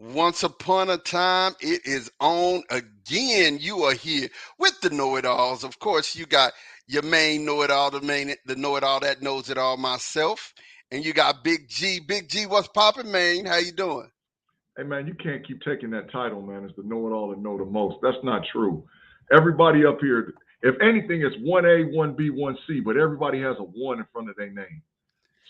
Once upon a time, it is on again. You are here with the know-it-alls. Of course, you got your main know-it-all, the know-it-all that knows it all, myself, and you got Big G. Big G, what's popping, man? How you doing? Hey man, you can't keep taking that title, man, as the know-it-all and know the most. That's not true. Everybody up here, if anything, it's 1A, 1B, 1C, but everybody has a one in front of their name.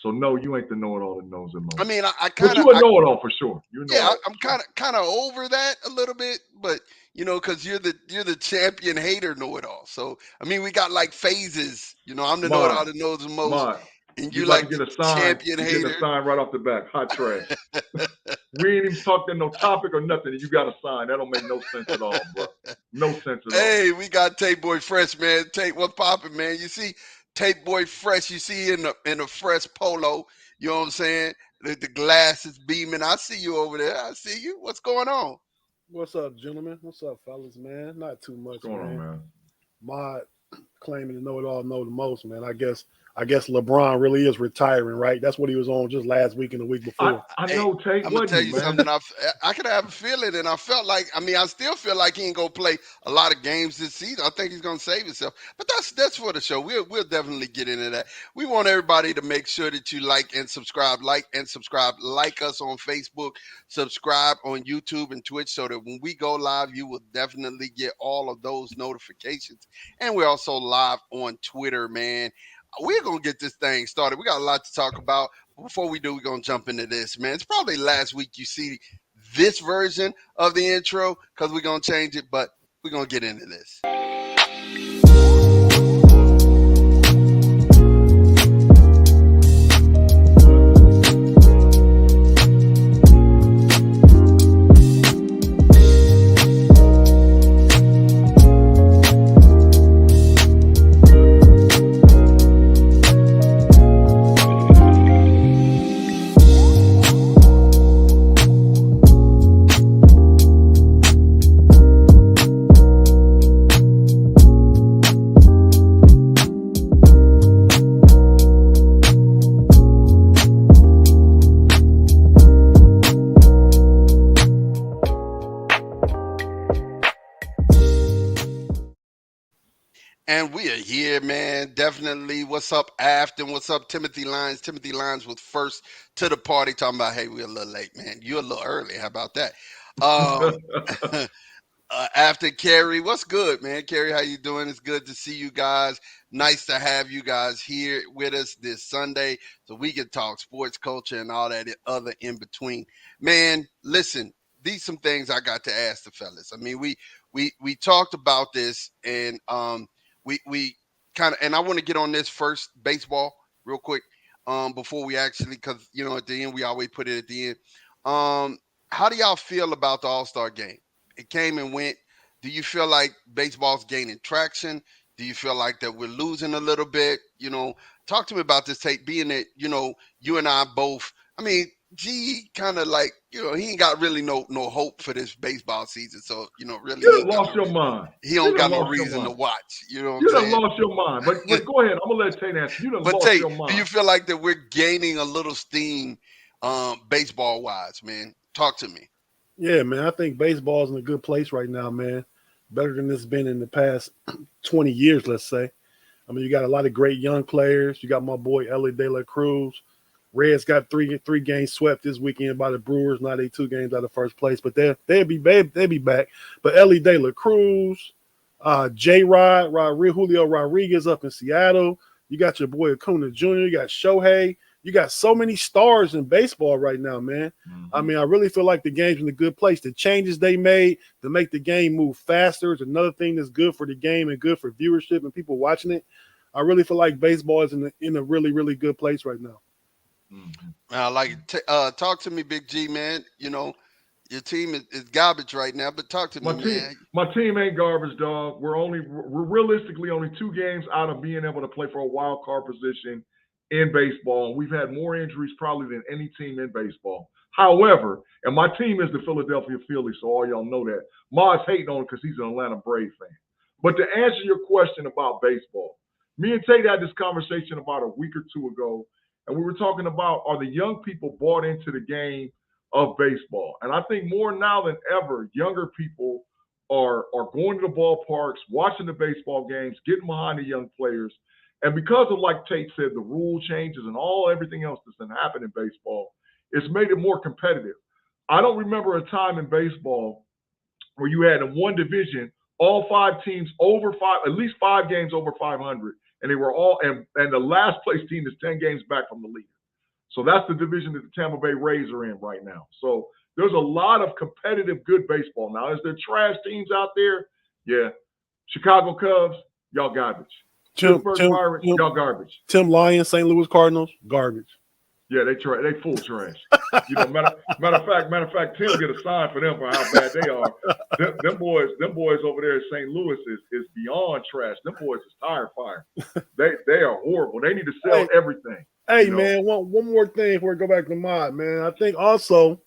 So no, you ain't the know-it-all that knows the I most. mean, I But kind of, you a know-it-all for sure. You a yeah, know-it-all I'm for sure. kind of over that a little bit, but because you're the champion hater know-it-all. So I mean, we got like phases. I'm the know-it-all Mod, that knows the most, Mod, and you you about to like get the a sign. champion You're getting a hater. sign right off the back. Hot trash. We ain't even talked no topic or nothing, and you got a sign. That don't make no sense at all, bro. No sense at all. Hey, we got Tape Boy Fresh, man. Tape, what's popping, man? You see Tape Boy Fresh, you see in a fresh polo, you know what I'm saying? The glass is beaming. I see you over there. I see you. What's going on? What's up, gentlemen? What's up, fellas, man? Not too What's much, going on, man. man? Mod claiming to know it all, know the most, man. I guess LeBron really is retiring, right? That's what he was on just last week and the week I, before. I Hey, know Tate, I'm gonna wasn't tell he, you man? something. I could have a feeling, and I felt like. I mean, I still feel like he ain't gonna play a lot of games this season. I think he's gonna save himself. But that's for the show. We'll definitely get into that. We want everybody to make sure that you like and subscribe, like us on Facebook, subscribe on YouTube and Twitch, so that when we go live, you will definitely get all of those notifications. And we're also live on Twitter, man. We're gonna get this thing started. We got a lot to talk about. Before we do, we're gonna jump into this, man. It's probably last week you see this version of the intro because we're gonna change it, but we're gonna get into this. And we are here, man. Definitely. What's up, Afton? What's up, Timothy Lyons? Timothy Lyons was first to the party, talking about, hey, we're a little late, man. You're a little early. How about that? Um, After Carrie, what's good, man? Carrie, how you doing? It's good to see you guys. Nice to have you guys here with us this Sunday so we can talk sports culture and all that other in between. Man, listen, these some things I got to ask the fellas. I mean, we talked about this, and we kind of, and I want to get on this first, baseball, real quick, before we actually, because at the end we always put it at the end. How do y'all feel about the All-Star game? It came and went. Do you feel like baseball's gaining traction? Do you feel like that we're losing a little bit? Talk to me about this tape, being that, you and I both, I mean, G kind of like, he ain't got really no hope for this baseball season. So, really You he done ain't got lost no your reason. mind. He You don't done got no lost your reason to mind. watch. You know what I'm You done saying? lost your mind. But go ahead. I'm gonna let Tate answer. You done But lost Tate, your do you mind. feel like that we're gaining a little steam baseball wise, man? Talk to me. Yeah, man. I think baseball's in a good place right now, man. Better than it's been in the past 20 years, let's say. I mean, you got a lot of great young players. You got my boy Ellie De La Cruz. Reds got three games swept this weekend by the Brewers. Now they 2 games out of first place, but they'll be back. But Ellie De La Cruz, J Rod, Julio Rodriguez up in Seattle. You got your boy Acuna Jr. You got Shohei. You got so many stars in baseball right now, man. I Mm-hmm. mean, I really feel like the game's in a good place. The changes they made to make the game move faster is another thing that's good for the game and good for viewership and people watching it. I really feel like baseball is in a really, really good place right now. Mm-hmm. Like, talk to me, Big G, man. Your team is garbage right now, but talk to me, man. My team ain't garbage, dog. We're realistically only 2 games out of being able to play for a wild card position in baseball. We've had more injuries probably than any team in baseball. However, and my team is the Philadelphia Phillies, so all y'all know that. Ma's hating on it because he's an Atlanta Brave fan. But to answer your question about baseball, me and Tate had this conversation about a week or two ago, and we were talking about, are the young people bought into the game of baseball. And I think more now than ever, younger people are going to the ballparks, watching the baseball games, getting behind the young players. And because of, like Tate said, the rule changes and everything else that's been happening in baseball, it's made it more competitive. I don't remember a time in baseball where you had in one division all 5 teams over at least 5 games over 500, and they were and the last place team is 10 games back from the leader. So that's the division that the Tampa Bay Rays are in right now. So there's a lot of competitive, good baseball now. Is there trash teams out there? Yeah. Chicago Cubs, y'all garbage. Pittsburgh Pirates, y'all garbage. Tim Lions, St. Louis Cardinals, garbage. Yeah, they full trash. Matter of fact, Tim get a sign for them for how bad they are. Them boys over there at St. Louis is beyond trash. Them boys is tire fire. They are horrible. They need to sell everything. Hey, man, one more thing before we go back to Mod, man. I think also,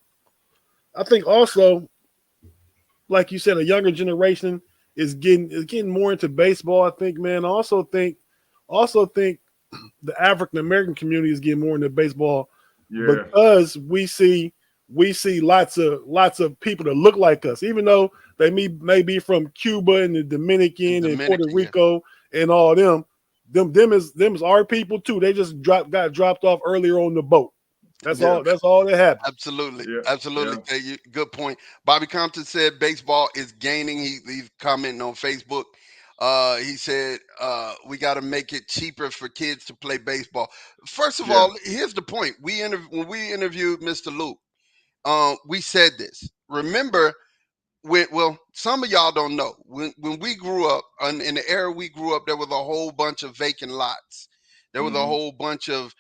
like you said, a younger generation is getting more into baseball. I think, man. I also think the African American community is getting more into baseball because we see lots of people that look like us, even though they may be from Cuba and the Dominican and Puerto Rico and all them. Them is our people too. They just got dropped off earlier on the boat. That's all that happened. Absolutely. Yeah. Good point. Bobby Compton said baseball is gaining. He's commenting on Facebook. He said we got to make it cheaper for kids to play baseball. First of all, here's the point. When we interviewed Mr. Luke, we said this. Remember, some of y'all don't know. When we grew up, in the era we grew up, there was a whole bunch of vacant lots. There was a whole bunch of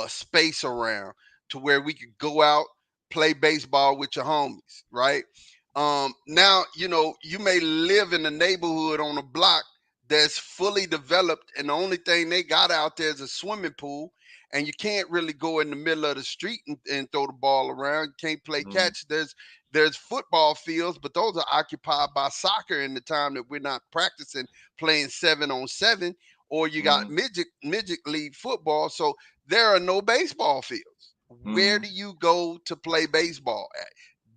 space around to where we could go out, play baseball with your homies, right? Now, you may live in a neighborhood on a block that's fully developed, and the only thing they got out there is a swimming pool, and you can't really go in the middle of the street and throw the ball around. You can't play catch. There's football fields, but those are occupied by soccer in the time that we're not practicing playing 7-on-7, or you got midget league football. So there are no baseball fields. Where do you go to play baseball at?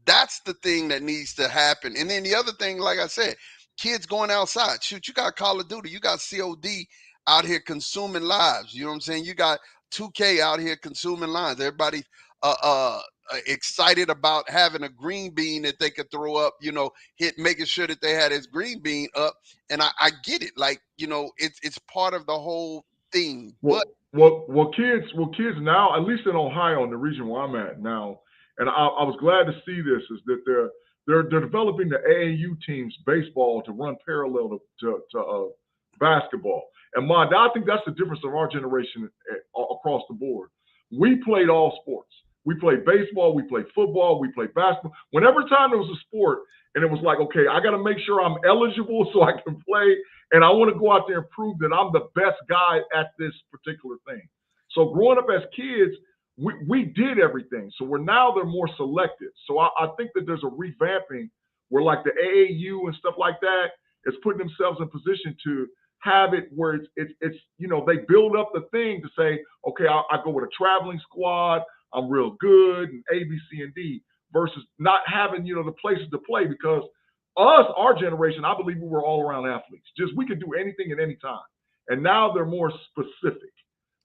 That's the thing that needs to happen. And then the other thing, like I said, kids going outside. Shoot, you got Call of Duty. You got COD out here consuming lives. You know what I'm saying? You got 2K out here consuming lives. Everybody excited about having a green bean that they could throw up, making sure that they had his green bean up. And I get it. Like, it's part of the whole thing. Well, kids now, at least in Ohio, in the region where I'm at now, and I was glad to see this, is that they're developing the AAU teams baseball to run parallel to basketball. And I think that's the difference of our generation across the board. We played all sports. We played baseball, we played football, we played basketball. Whenever time there was a sport, and it was like, okay, I got to make sure I'm eligible so I can play, and I want to go out there and prove that I'm the best guy at this particular thing. So growing up as kids, we did everything. So they're more selective. So I think that there's a revamping where, like, the AAU and stuff like that is putting themselves in position to have it where it's they build up the thing to say, okay, I go with a traveling squad, I'm real good, and A, B, C, and D, versus not having, the places to play. Because our generation, I believe we were all around athletes. Just we could do anything at any time. And now they're more specific.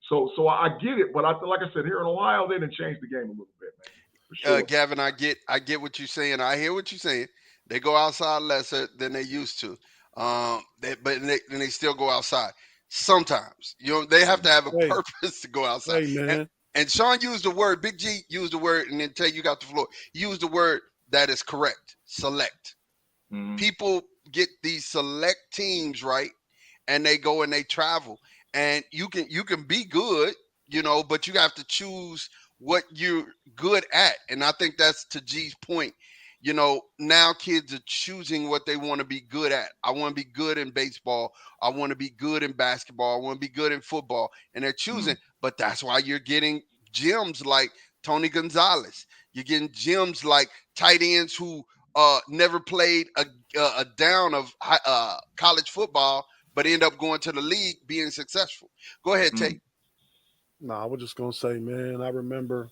So I get it, but like I said, here in Ohio, they didn't change the game a little bit, man. For sure. Gavin, I get what you're saying. I hear what you're saying. They go outside lesser than they used to. But they still go outside. Sometimes, they have to have a purpose to go outside. Hey, man. And Sean used the word, Big G used the word, and then Tay, you got the floor. He used the word that is correct. Select. People get these select teams, right? And they go and they travel. And you can be good, but you have to choose what you're good at. And I think that's to G's point. Now kids are choosing what they want to be good at. I want to be good in baseball. I want to be good in basketball. I want to be good in football. And they're choosing. But that's why you're getting gems like Tony Gonzalez. You're getting gems like tight ends who never played a down of college football, but end up going to the league being successful. Go ahead, Tate. No, I was just going to say, man, I remember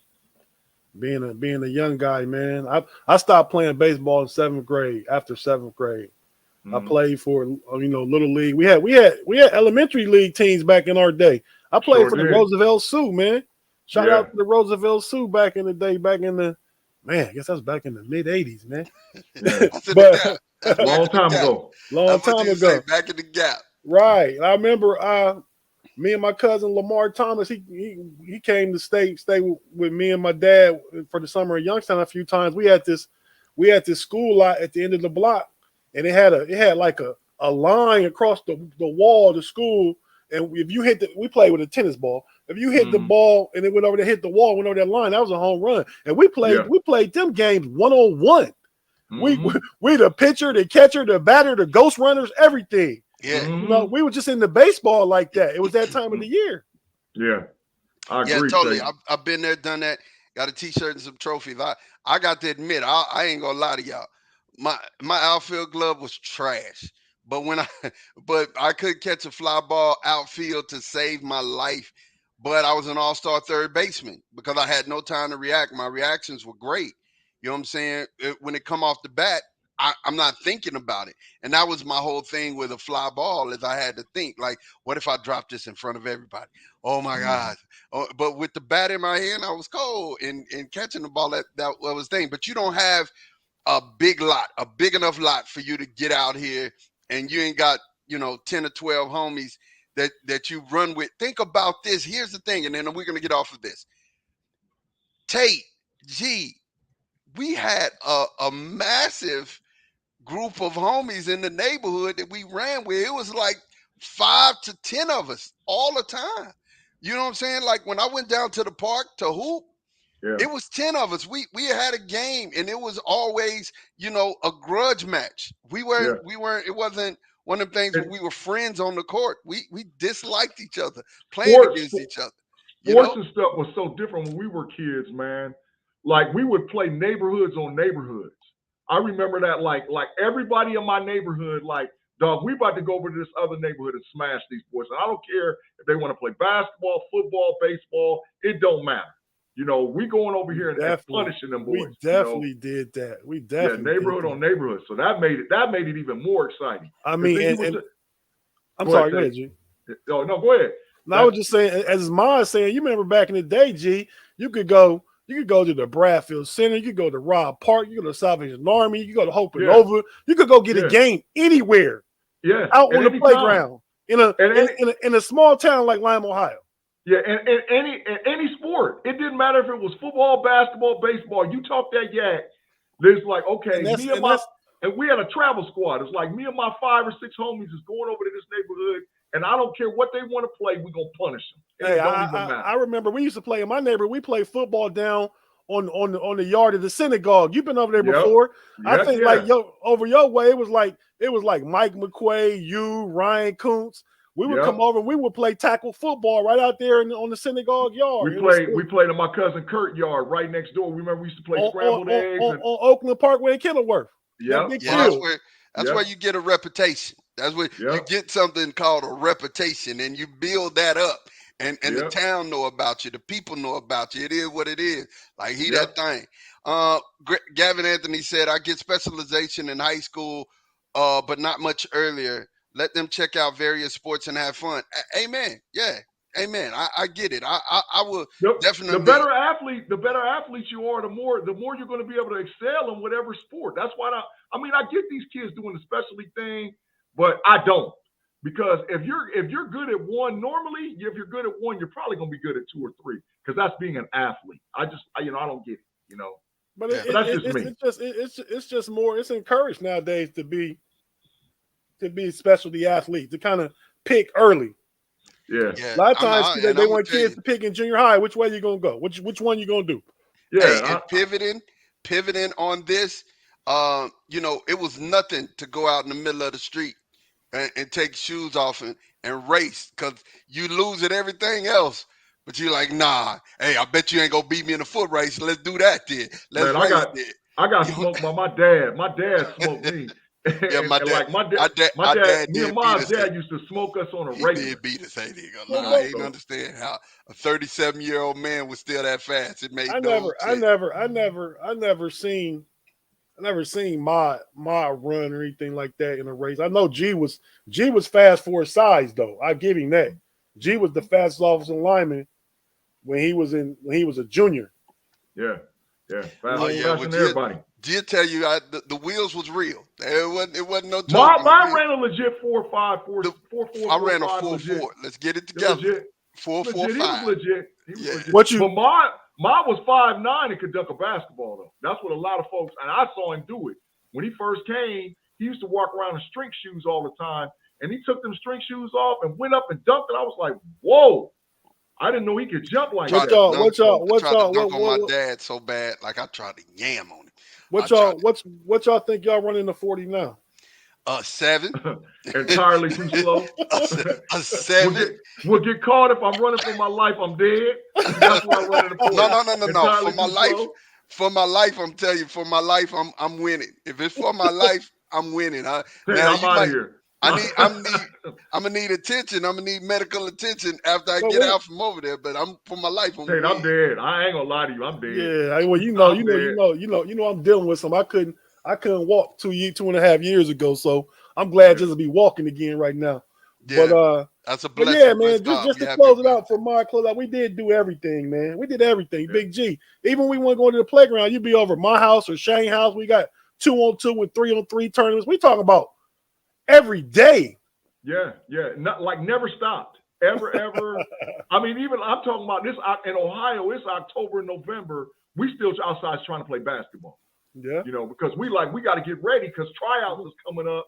being a young guy, man. I stopped playing baseball in 7th grade. After 7th grade, I played for little league. We had elementary league teams back in our day. I played Sure for the did. Roosevelt Sioux, man. Shout Yeah. out to the Roosevelt Sioux back in the day, I guess that's back in the mid '80s, man. Yeah. That's in the But gap. That's back Long in the time gap. ago. long That's what time you say, ago, back in the gap. right? I remember me and my cousin Lamar Thomas. He came to stay with me and my dad for the summer in Youngstown a few times. We had this school lot at the end of the block, and it had like a line across the wall of the school. And if you we played with a tennis ball. If you hit the ball and it went over to hit the wall, went over that line, that was a home run. And we played them games 1-on-1. We the pitcher, the catcher, the batter, the ghost runners, everything. Yeah. We were just in the baseball like that. It was that time of the year. Yeah. I Yeah, agree, totally. Shay. I've been there, done that. Got a T-shirt and some trophies. I got to admit, I ain't gonna lie to y'all. My outfield glove was trash. But but I could catch a fly ball outfield to save my life. But I was an all-star third baseman because I had no time to react. My reactions were great. You know what I'm saying? When it come off the bat, I'm not thinking about it. And that was my whole thing with a fly ball is I had to think like, what if I drop this in front of everybody? Oh my God. Oh, but with the bat in my hand, I was cold and catching the ball. That was the thing. But you don't have a big enough lot for you to get out here, and you ain't got 10 or 12 homies that you run with. Think about this. Here's the thing, and then we're gonna get off of this. Tate, G, we had a massive group of homies in the neighborhood that we ran with. It was like 5 to 10 of us all the time. You know what I'm saying? Like when I went down to the park to hoop, it was 10 of us. We had a game, and it was always, a grudge match. We weren't, it wasn't one of the things where we were friends on the court. We disliked each other, playing against each other. Sports and stuff was so different when we were kids, man. Like we would play neighborhoods on neighborhoods. I remember that like everybody in my neighborhood, like, dog, we about to go over to this other neighborhood and smash these boys. And I don't care if they want to play basketball, football, baseball, it don't matter. We going over here and punishing them boys. We definitely did that. We definitely neighborhood on neighborhood. So that made it even more exciting. I mean, I'm sorry, go ahead, G. No, go ahead. No, I was just saying, as Ma saying, you remember back in the day, G, you could go to the Bradfield Center, you could go to Robb Park, you go to Salvation Army, you could go to Hope and Nova, you could go get a game anywhere. Yeah, out on the playground in a small town like Lima, Ohio. Yeah, and any sport. It didn't matter if it was football, basketball, baseball. You talk that yak, it's like, okay, and we had a travel squad. It's like me and my 5 or 6 homies is going over to this neighborhood, and I don't care what they want to play, we're going to punish them. Hey, I remember we used to play in my neighborhood. We played football down on the yard of the synagogue. You've been over there before. I think like over your way, it was like Mike McQuay, you, Ryan Kuntz. We would come over and we would play tackle football right out there on the synagogue yard. We played in my cousin Kurt yard right next door. We remember we used to play scrambled eggs on Oakland Parkway in Kenilworth. Yeah, that's where you get a reputation. That's where you get something called a reputation, and you build that up. And the town know about you. The people know about you. It is what it is. Like that thing. Gavin Anthony said, I get specialization in high school, but not much earlier. Let them check out various sports and have fun. Amen. Yeah. Amen. I get it. I will definitely. The better athletes you are, the more you're going to be able to excel in whatever sport. That's why I get these kids doing the specialty thing, but I don't. Because if you're good at one, normally if you're good at one, you're probably going to be good at 2 or 3. Because that's being an athlete. I don't get it. But that's just me. It's just more. It's encouraged nowadays to be specialty athletes, to kind of pick early. Yeah. A lot of times they want kids to pick in junior high. Which way you gonna go? Which one you gonna do? Yeah. And pivoting on this, it was nothing to go out in the middle of the street and take shoes off and race, because you lose at everything else. But you're like, nah, hey, I bet you ain't gonna beat me in a foot race. Let's do that then. I got smoked by my dad. My dad smoked me. Yeah, my And dad, like my our dad, dad me and did beat my us. dad used to smoke us on a He regular. did beat us. Ain't he gonna Well, lie? I no, ain't So understand how a 37-year-old man was still that fast. It made I no never, I sense. never, I never, I never seen my run or anything like that in a race. I know G was fast for his size though. I give him that. G was the fastest offensive lineman when he was a junior. yeah, You Oh faster, know, yeah, faster well, than everybody. Jit tell you the wheels was real. It wasn't no joke. Mine ran a legit 4.5, The, 4.4, I ran a 4.5 4.4. legit. Let's get it The together. legit. Legit. He was 4.45. legit. He was Yeah. legit. what you But mine was 5'9" and could dunk a basketball though. That's what a lot of folks, and I saw him do it. When he first came, he used to walk around in string shoes all the time. And he took them string shoes off and went up and dunked it. I was like, whoa. I didn't know he could jump like Tried what to that. y'all dunk. what y'all I what tried to y'all dunk on my dad so bad, like I tried to yam on him. I tried what y'all think y'all running the 40 now? to 7. Entirely too slow. a 7. We'll get caught if I'm running for my life. I'm dead. That's why I run in the 40. No. Entirely too slow. For my life, I'm telling you, for my life, I'm winning. If it's for my life, I'm winning. Tate, Now I'm you out of might. here. I'm gonna need attention. I'm gonna need medical attention after I But get wait, out from over there. But for my life, I'm gonna Tate, I'm win. dead. I ain't gonna lie to you. I'm dead. yeah, well, I'm dead. I'm dealing with some. I couldn't walk 2.5 years ago, so I'm glad just to be walking again right now. But Yeah, that's a but blessing. yeah, Bless man, God. just We to happy close it about out for my close out, we did do everything, man. We did everything. Yeah. Big G. Even when we want to go to the playground, you be over my house or Shane house. We got 2-on-2 and 3-on-3 tournaments. We talk about every day. Yeah. Not like never stopped. Ever. I mean, even I'm talking about this in Ohio, it's October, November. We still outside trying to play basketball. Yeah. Because we got to get ready because tryouts is coming up.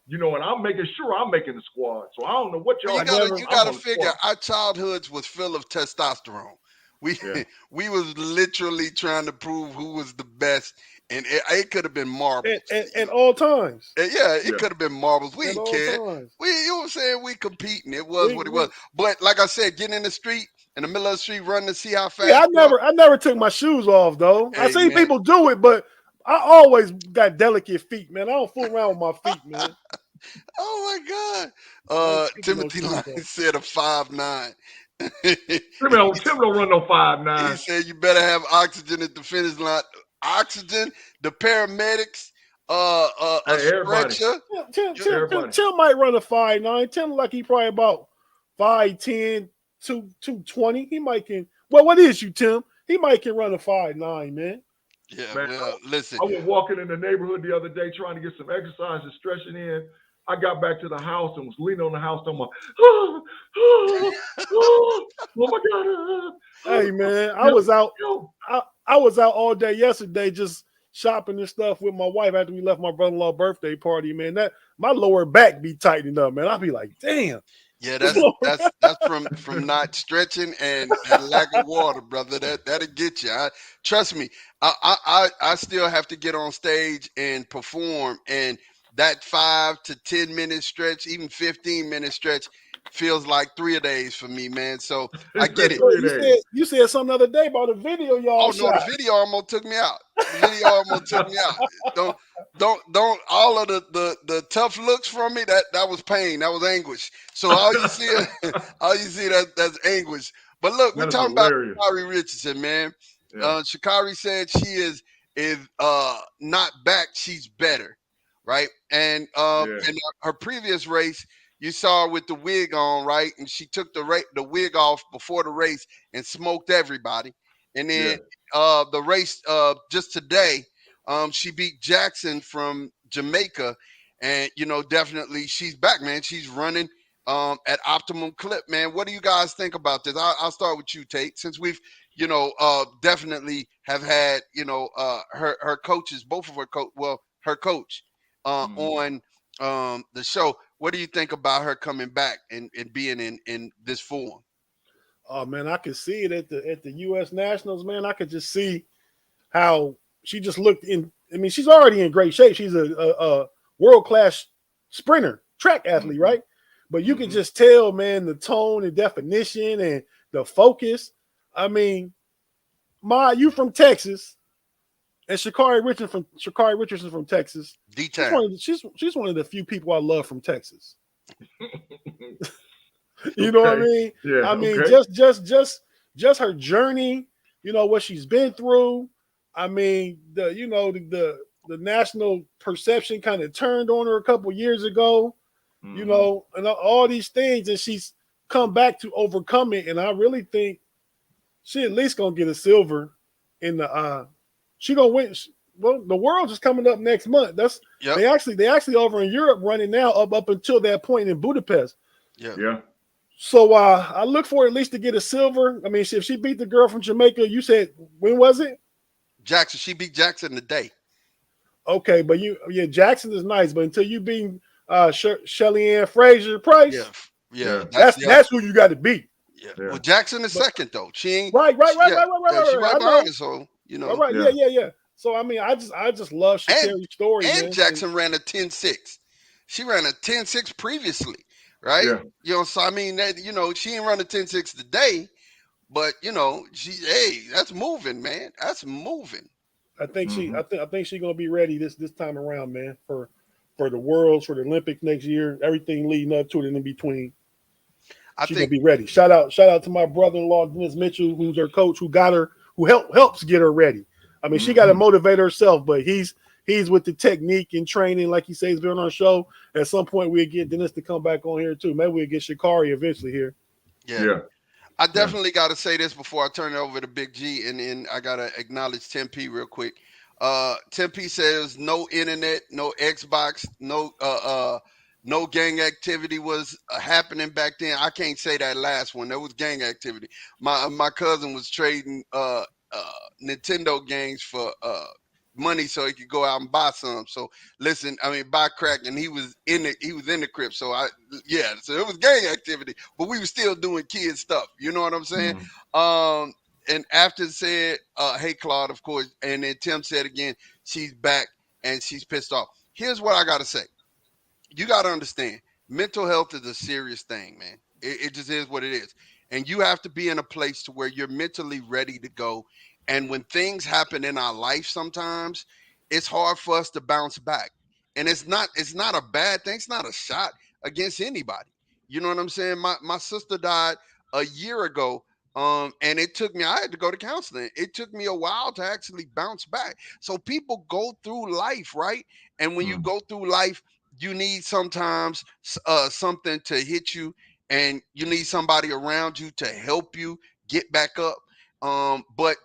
And I'm making sure I'm making the squad. So I don't know what Well, y'all doing. you I'm gotta on the figure squad. our childhoods was full of testosterone. We Yeah. we was literally trying to prove who was the best, and it could have been marbles. At all times. Yeah, it Yeah. could have been marbles. We At didn't all care. times. You know what I'm saying? We competing. It was what it was. We But like I said, getting in the street, in the middle of the street, running to see how Yeah, fast you are. I never took my shoes off though. I Hey see man, people do it, but I always got delicate feet, man. I don't fool around with my feet, man. oh my God. I ain't taking no Timothy shoes Line off. said a 5'9". Tim don't run no He 5'9". said you better have oxygen at the finish line. Oxygen, the paramedics, a Hey, everybody. stretcher. Everybody. Tim might run a 5'9". Tim like he probably about 5'10", 220. He might can. Well, what is you, Tim? He might can run a 5'9", man. Yeah, Man, well, listen. I was walking in the neighborhood the other day trying to get some exercise and stretching in. I got back to the house and was leaning on the house talking about, oh my God. Hey, man, Yo. I was out all day yesterday just shopping and stuff with my wife after we left my brother-in-law birthday party, man. That my lower back be tightening up, man. I'll be like, damn. Yeah, that's from not stretching and lack of water, brother. That'll get you. Trust me. I still have to get on stage and perform, and that 5 to 10 minute stretch, even 15-minute stretch, feels like 3 days for me, man. So I It's get been it. 3 days. You said something the other day about a video y'all Oh no, the shot. video almost took me out. The video almost took me out. Don't all of the tough looks from me, that was pain, that was anguish. So all you see that's anguish. But look, we're That is talking about hilarious. Sha'Carri Richardson, man. Yeah. Sha'Carri said she is not back, she's better, right? And Yeah. in her previous race, you saw her with the wig on, right? And she took the wig off before the race and smoked everybody. And then the race just today, she beat Jackson from Jamaica, and definitely she's back, man. She's running at optimum clip, man. What do you guys think about this? I'll start with you, Tate, since we've definitely have had her coaches, both of her coach on the show. What do you think about her coming back and being in this form? Oh man, I could see it at the U.S. Nationals, man. I could just see how she just looked in. I mean, she's already in great shape. She's a world-class sprinter, track athlete, right? But you can just tell, man, the tone and definition and the focus. I mean, you from Texas, And Sha'Carri Richardson from Texas. D-Town. She's one of the few people I love from Texas. You know what I mean? Yeah. I mean, okay. just her journey. You know what she's been through. I mean, the national perception kind of turned on her a couple years ago. Mhm. You know, and all these things, and she's come back to overcome it. And I really think she at least gonna get a silver in the. She gonna win. Well, the Worlds is coming up next month. Yep. They actually over in Europe running now up until that point in Budapest. Yeah. So I look for at least to get a silver. I mean, if she beat the girl from Jamaica, you said when was it? Jackson. She beat Jackson today. Okay, but Jackson is nice, but until you beat Shelly Ann Fraser Price, Yeah. That's who you got to beat. Yeah. Well, Jackson is second though. She ain't right. She right behind her, so you know. Right. Yeah. So I mean, I just love Sha'Carri's story. And man. Jackson ran a 10.6. She ran a 10.6 previously, right? Yeah. You know, so I mean that she ain't run a 10.6 today, but that's moving, man. That's moving. I think I think she's gonna be ready this time around, man, for the Worlds, for the Olympics next year, everything leading up to it and in between. She's gonna be ready. Shout out to my brother-in-law Dennis Mitchell, who's her coach, who helps get her ready. I mean, she got to motivate herself, but he's with the technique and training, like he says, he's been on our show. At some point, we'll get Dennis to come back on here too. Maybe we'll get Sha'Carri eventually here. Yeah. I definitely got to say this before I turn it over to Big G, and then I got to acknowledge Tim P real quick. Tim P says no internet, no Xbox, no gang activity was happening back then. I can't say that last one. There was gang activity. My cousin was trading Nintendo games for money so he could go out and buy some. So listen, I mean, buy crack, and he was in the crib. So so it was gang activity, but we were still doing kid stuff. You know what I'm saying? And after said, hey Claude, of course, and then Tim said again, she's back and she's pissed off. Here's what I gotta say. You gotta understand, mental health is a serious thing, man. It just is what it is. And you have to be in a place to where you're mentally ready to go. And when things happen in our life, sometimes it's hard for us to bounce back. And it's not a bad thing. It's not a shot against anybody. You know what I'm saying? My sister died a year ago. And I had to go to counseling. It took me a while to actually bounce back. So people go through life, right? And when you go through life, you need sometimes something to hit you, and you need somebody around you to help you get back up. But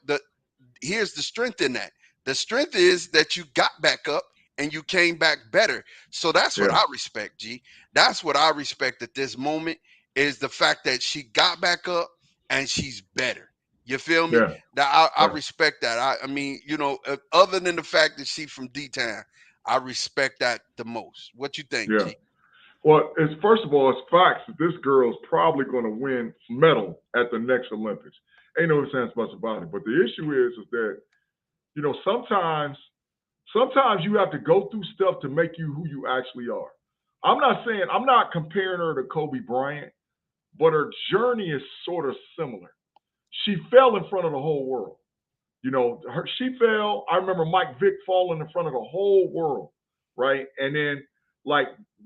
here's the strength in that. The strength is that you got back up and you came back better. So that's what I respect, G. That's what I respect at this moment, is the fact that she got back up and she's better. You feel me? I respect that. I mean, other than the fact that she's from D-Town, I respect that the most. What you think, G? Well, first of all, it's facts that this girl's probably going to win medal at the next Olympics. Ain't no sense much about it. But the issue is that, sometimes you have to go through stuff to make you who you actually are. I'm not comparing her to Kobe Bryant, but her journey is sort of similar. She fell in front of the whole world. She fell. I remember Mike Vick falling in front of the whole world, right? And then,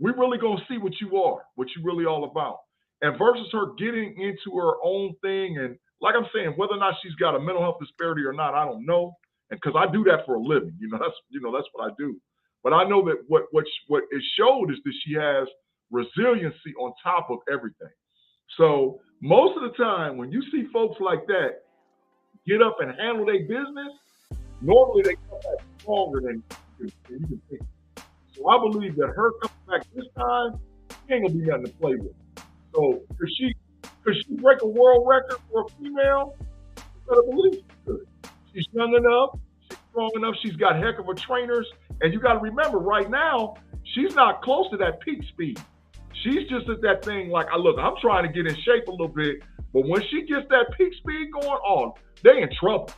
we're really going to see what you are, what you're really all about. And versus her getting into her own thing, and like I'm saying, whether or not she's got a mental health disparity or not, I don't know. And because I do that for a living, that's what I do. But I know that what it showed is that she has resiliency on top of everything. So most of the time, when you see folks like that get up and handle their business, normally they come back stronger than you can think. So I believe that her coming back this time, she ain't gonna be nothing to play with. So could she break a world record for a female? You better believe she could. She's young enough, she's strong enough, she's got heck of a trainers, and you got to remember, right now she's not close to that peak speed. She's just at that thing like, I'm trying to get in shape a little bit, but when she gets that peak speed going on, they in trouble.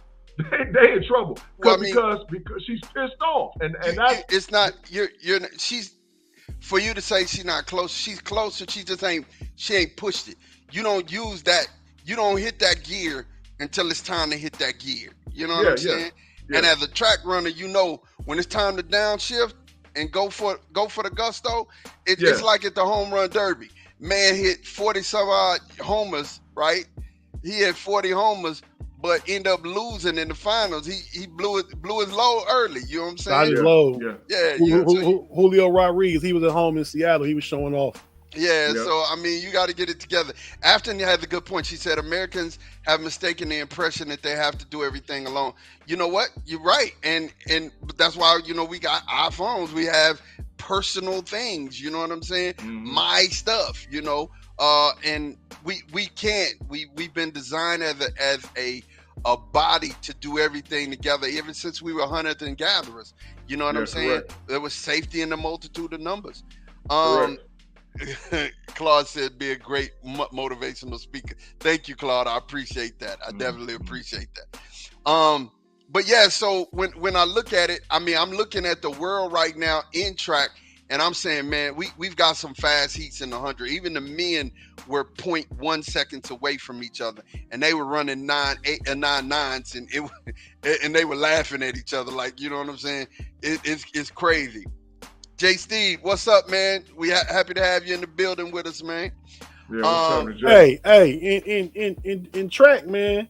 They in trouble because she's pissed off, and that's it's not she's for you to say she's not close. She's closer. She ain't pushed it. You don't use that. You don't hit that gear until it's time to hit that gear. You know what I'm saying? And as a track runner, you know when it's time to downshift and go for the gusto, it's like at the home run derby. Man hit 40 some odd homers, right? He had 40 homers, but end up losing in the finals. He blew his load early. You know what I'm saying? Got his load. Yeah. Julio Rodriguez, he was at home in Seattle. He was showing off. Yeah, so I mean, you got to get it together. Afton had the good point. She said Americans have mistaken the impression that they have to do everything alone. You know what? You're right, and that's why we got iPhones. We have personal things. You know what I'm saying? Mm-hmm. My stuff. And we can't. We've been designed as a body to do everything together. Ever since we were hunters and gatherers. You know what I'm saying? Correct. There was safety in the multitude of numbers. Claude said, be a great motivational speaker. Thank you, Claude. I appreciate that. I definitely appreciate that. But yeah, so when I look at it, I mean, I'm looking at the world right now in track, and I'm saying, man, we've got some fast heats in the 100. Even the men were 0.1 seconds away from each other, and they were running 9 9s, and they were laughing at each other, like, you know what I'm saying? It's crazy. Jay Steve, what's up, man? We happy to have you in the building with us, man. Yeah, what's up, Jay? Hey, in track, man.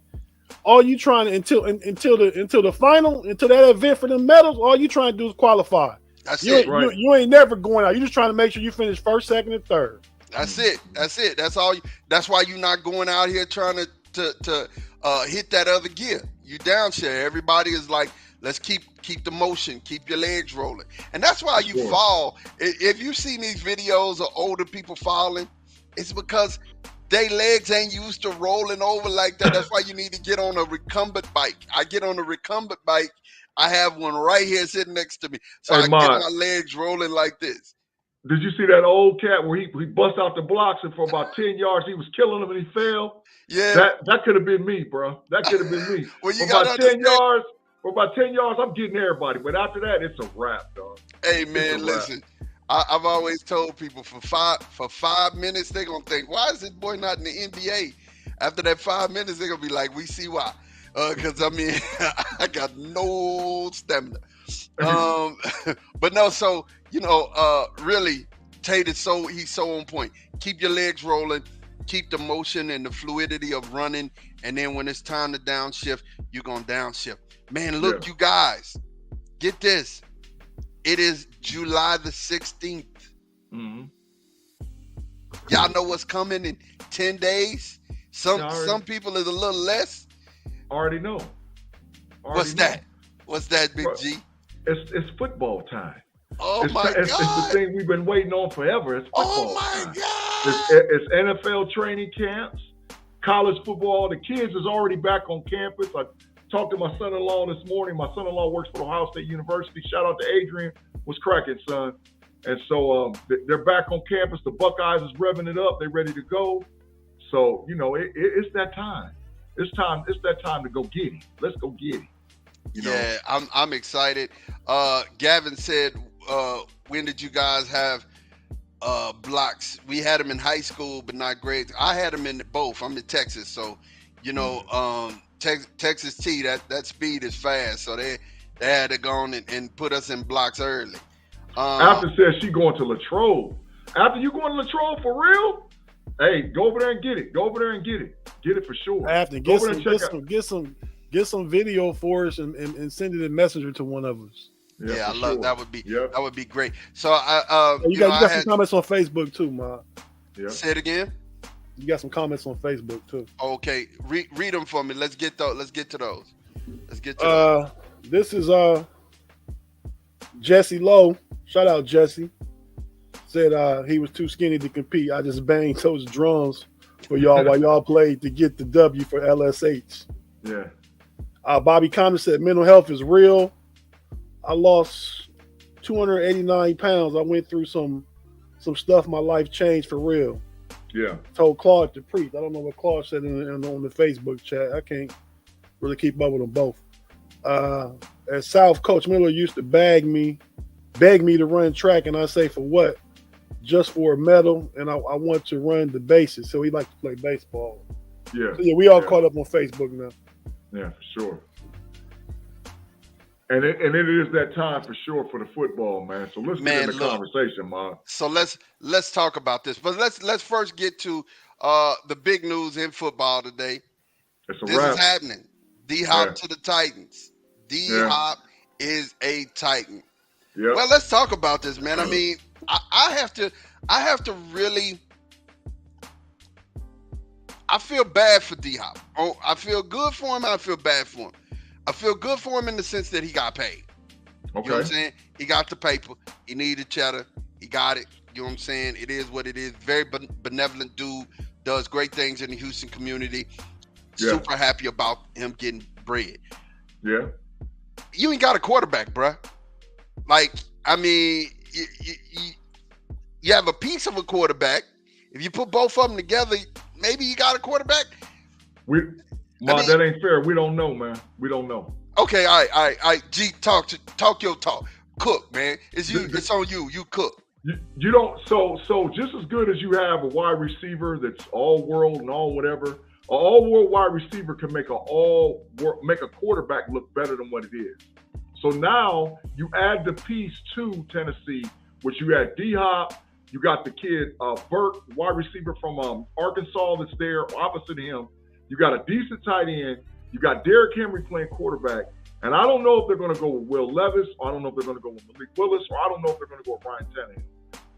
All you trying to until the final, until that event for the medals, all you trying to do is qualify. That's it. Right. You ain't never going out. You just trying to make sure you finish first, second, and third. That's it. That's all. That's why you're not going out here trying to hit that other gear. You downshare. Everybody is like, let's keep the motion, keep your legs rolling. And that's why you fall. If you've seen these videos of older people falling, it's because their legs ain't used to rolling over like that. That's why you need to get on a recumbent bike. I get on a recumbent bike. I have one right here sitting next to me. So I get my legs rolling like this. Did you see that old cat where he bust out the blocks and for about 10 yards he was killing them and he fell? Yeah. That could have been me, bro. That could have been me. Well, you for about 10 yards. For about 10 yards, I'm getting everybody. But after that, it's a wrap, dog. Hey, man, listen. I've always told people for 5 minutes, they're going to think, why is this boy not in the NBA? After that 5 minutes, they're going to be like, we see why. Because, I mean, I got no stamina. But no, so, really, Tate is he's so on point. Keep your legs rolling. Keep the motion and the fluidity of running. And then when it's time to downshift, you're going to downshift. Man, look, you guys, get this. It is July the 16th. Mm-hmm. Y'all know what's coming in 10 days? Some people is a little less. Already know. What's that, Big G? It's football time. Oh, my God. It's the thing we've been waiting on forever. It's football time. God. It's NFL training camps, college football. The kids is already back on campus. I talked to my son-in-law this morning. My son-in-law works for Ohio State University. Shout out to Adrian. Was cracking, son. And so they're back on campus. The Buckeyes is revving it up. They're ready to go. So, it's that time. It's that time to go get it. Let's go get it. Yeah, I'm excited. Gavin said, when did you guys have blocks? We had them in high school, but not grades. I had them in both. I'm in Texas, so Texas T, that speed is fast, so they had to go on and put us in blocks early. After says she going to Latrobe. After you going to Latrobe for real? Hey, go over there and get it. Go over there and get it. Get it for sure. After get some video for us and send it in Messenger to one of us. Yeah, I love that. That would be great. So you got some comments on Facebook too, Ma. Yeah. Say it again. You got some comments on Facebook too. Okay, read them for me. Let's get to those. This is Jesse Lowe. Shout out Jesse. Said he was too skinny to compete. I just banged those drums for y'all while y'all played to get the W for LSH. Yeah. Bobby Connor said mental health is real. I lost 289 pounds. I went through some stuff. My life changed for real. Yeah. Told Claude to preach. I don't know what Claude said on the Facebook chat. I can't really keep up with them both. At South, Coach Miller used to beg me to run track, and I say, for what? Just for a medal, and I want to run the bases. So he likes to play baseball. Yeah. So we all caught up on Facebook now. Yeah, for sure. And it is that time for sure for the football, man. So let's get in the conversation, man. So let's talk about this. But let's first get to the big news in football today. It's a this wrap. is happening. DHop to the Titans. DHop is a Titan. Yep. Well, let's talk about this, man. I mean, I have to really. I feel bad for DHop. Oh, I feel good for him. I feel bad for him. I feel good for him in the sense that he got paid. Okay. You know what I'm saying? He got the paper. He needed cheddar. He got it. You know what I'm saying? It is what it is. Very benevolent dude. Does great things in the Houston community. Yeah. Super happy about him getting bread. Yeah. You ain't got a quarterback, bruh. Like, I mean, you have a piece of a quarterback. If you put both of them together, maybe you got a quarterback. That ain't fair. We don't know, man. We don't know. Okay, all right. G, talk your talk. Cook, man. It's you. It's on you. You cook. You don't. So just as good as you have a wide receiver that's all world and all whatever, an all world wide receiver can make a quarterback look better than what it is. So now you add the piece to Tennessee, which you had DHop. You got the kid Burke, wide receiver from Arkansas, that's there opposite him. You got a decent tight end. You got Derrick Henry playing quarterback. And I don't know if they're going to go with Will Levis, or I don't know if they're going to go with Malik Willis, or I don't know if they're going to go with Ryan Tannehill.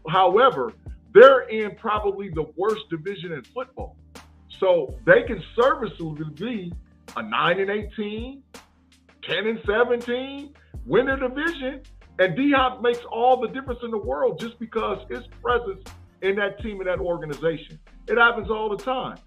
However, they're in probably the worst division in football. So they can serviceably be a 9-18, 10-17, win the division, and DHop makes all the difference in the world just because his presence in that team and that organization. It happens all the time.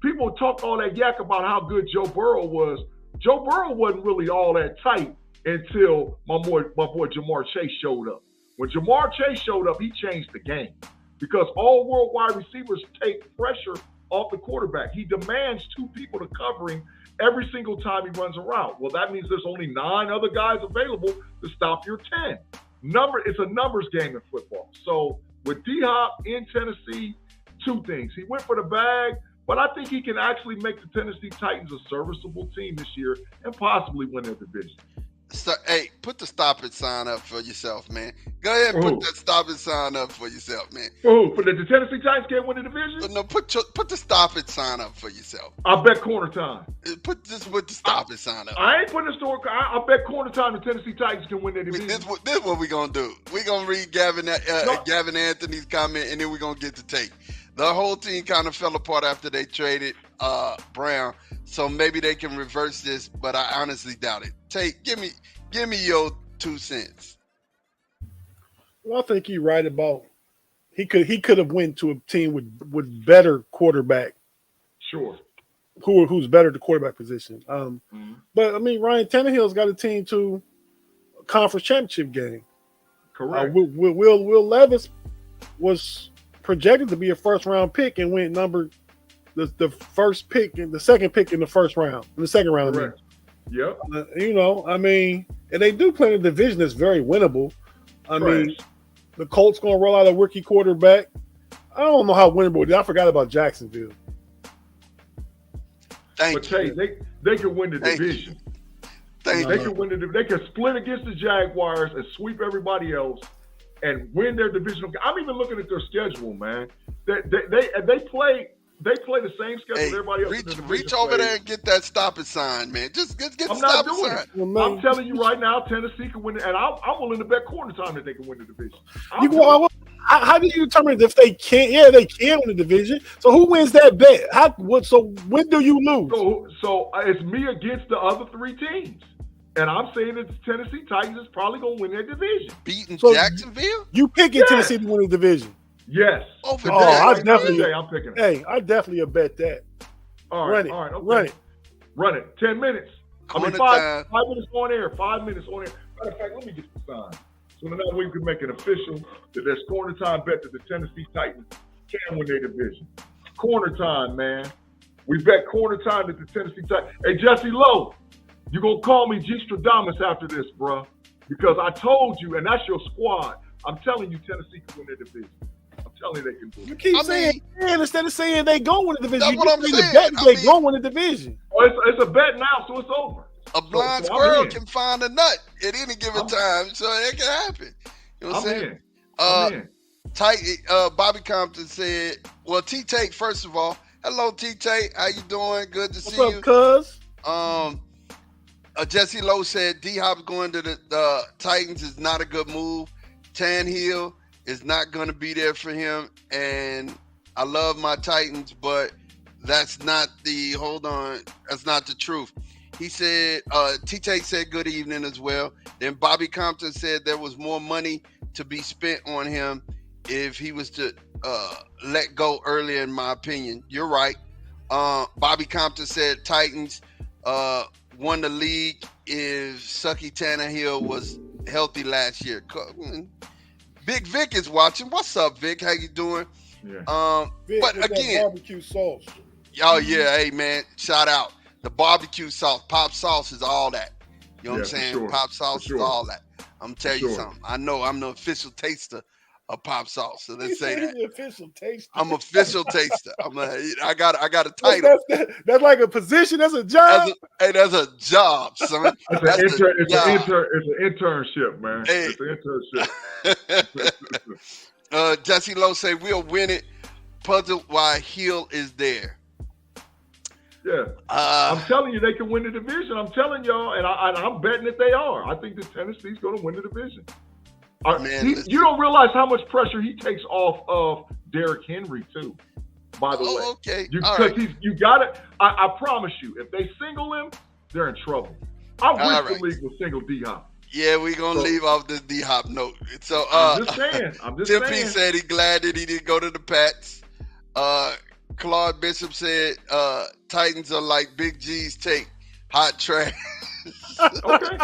People talk all that yak about how good Joe Burrow was. Joe Burrow wasn't really all that tight until my boy Jamar Chase showed up. When Jamar Chase showed up, he changed the game because all world wide receivers take pressure off the quarterback. He demands two people to cover him every single time he runs around. Well, that means there's only 9 other guys available to stop your 10. It's a numbers game in football. So with DHop in Tennessee, 2 things. He went for the bag, but I think he can actually make the Tennessee Titans a serviceable team this year and possibly win their division. So, hey, put the stop it sign up for yourself, man. Go ahead and put that stop it sign up for yourself, man. For the Tennessee Titans can't win the division? No, put the stop it sign up for yourself. I bet corner time. Put the stop it sign up. I ain't putting the store. I bet corner time the Tennessee Titans can win their division. This is what we're going to do. We're going to read Gavin Anthony's comment, and then we're going to get to take. The whole team kind of fell apart after they traded Bron, so maybe they can reverse this, but I honestly doubt it. Give me your 2 cents. Well, I think you're right about he could have went to a team with better quarterback. Sure. Who's better at the quarterback position. But I mean, Ryan Tannehill's got a team to a conference championship game. Correct. Will Levis was projected to be a first round pick and went the first pick and the second pick in the first round. In the second round. Correct. Yep. I mean, and they do play in a division that's very winnable. I mean, the Colts going to roll out a rookie quarterback. I don't know how winnable it is. I forgot about Jacksonville. They can win the division. They can win They can split against the Jaguars and sweep everybody else and win their divisional. I'm even looking at their schedule, man. They play the same schedule everybody else. Reach over there and get that stop it sign, man. Just get the stop it sign. Well, I'm telling you right now, Tennessee can win it, and I'm willing to bet corner time that they can win the division. How do you determine if they can't? Yeah, they can win the division. So who wins that bet? So when do you lose? So it's me against the other 3 teams. And I'm saying that the Tennessee Titans is probably going to win their division. Beating Jacksonville? You picking Tennessee to win the division? Yes. I'm picking it. Hey, I definitely bet that. All right. Okay. Run it. 10 minutes. Five minutes on air. 5 minutes on air. Matter of fact, let me get the sign. So now we can make it official that there's corner time bet that the Tennessee Titans can win their division. Corner time, man. We bet corner time that the Tennessee Titans. Hey, Jesse Lowe. You're going to call me G. Stradamus after this, bro. Because I told you, and that's your squad. I'm telling you, Tennessee can win their division. I'm telling you they can do it. You keep saying, instead of saying they go win the division, that's what I'm saying. They go win the division. Oh, it's a bet now, so it's over. A blind So I'm squirrel in. can find a nut at any given time, so it can happen. You know what I'm saying? I'm in. Bobby Compton said, well, T-Tate, first of all, hello, T-Tate. How you doing? Good to What's see up, you. cuz? Jesse Lowe said D-Hop going to the Titans is not a good move. Tannehill is not going to be there for him. And I love my Titans, but that's not the truth. He said, T-Tate said good evening as well. Then Bobby Compton said there was more money to be spent on him if he was to let go earlier, in my opinion. You're right. Bobby Compton said Titans won the league if Sucky Tannehill was healthy last year. Big Vic is watching. What's up, Vic? How you doing? Yeah. Vic, But with again, that barbecue sauce. oh yeah, hey man, shout out. The barbecue sauce, pop sauce is all that. You know what I'm saying? Sure. Pop sauce is all that. I'm gonna tell you something. I know I'm the official taster of pop sauce. So let's say that. The official taster. I'm official taster. I got a title. That's like a position. That's a job. That's a job, son. It's an internship, man. Hey. It's an internship. Jesse Lowe say we'll win it. Puzzled why Hill is there. Yeah, I'm telling you, they can win the division. I'm telling y'all, and I'm betting that they are. I think that Tennessee's going to win the division. You don't realize how much pressure he takes off of Derrick Henry too. By the way, okay, because you got it. I promise you, if they single him, they're in trouble. I wish the league would single D-Hop. Yeah, we're gonna leave off this D-Hop note. So I'm just saying. Tim P said he glad that he didn't go to the Pats. Claude Bishop said Titans are like Big G's take, hot trash. Okay.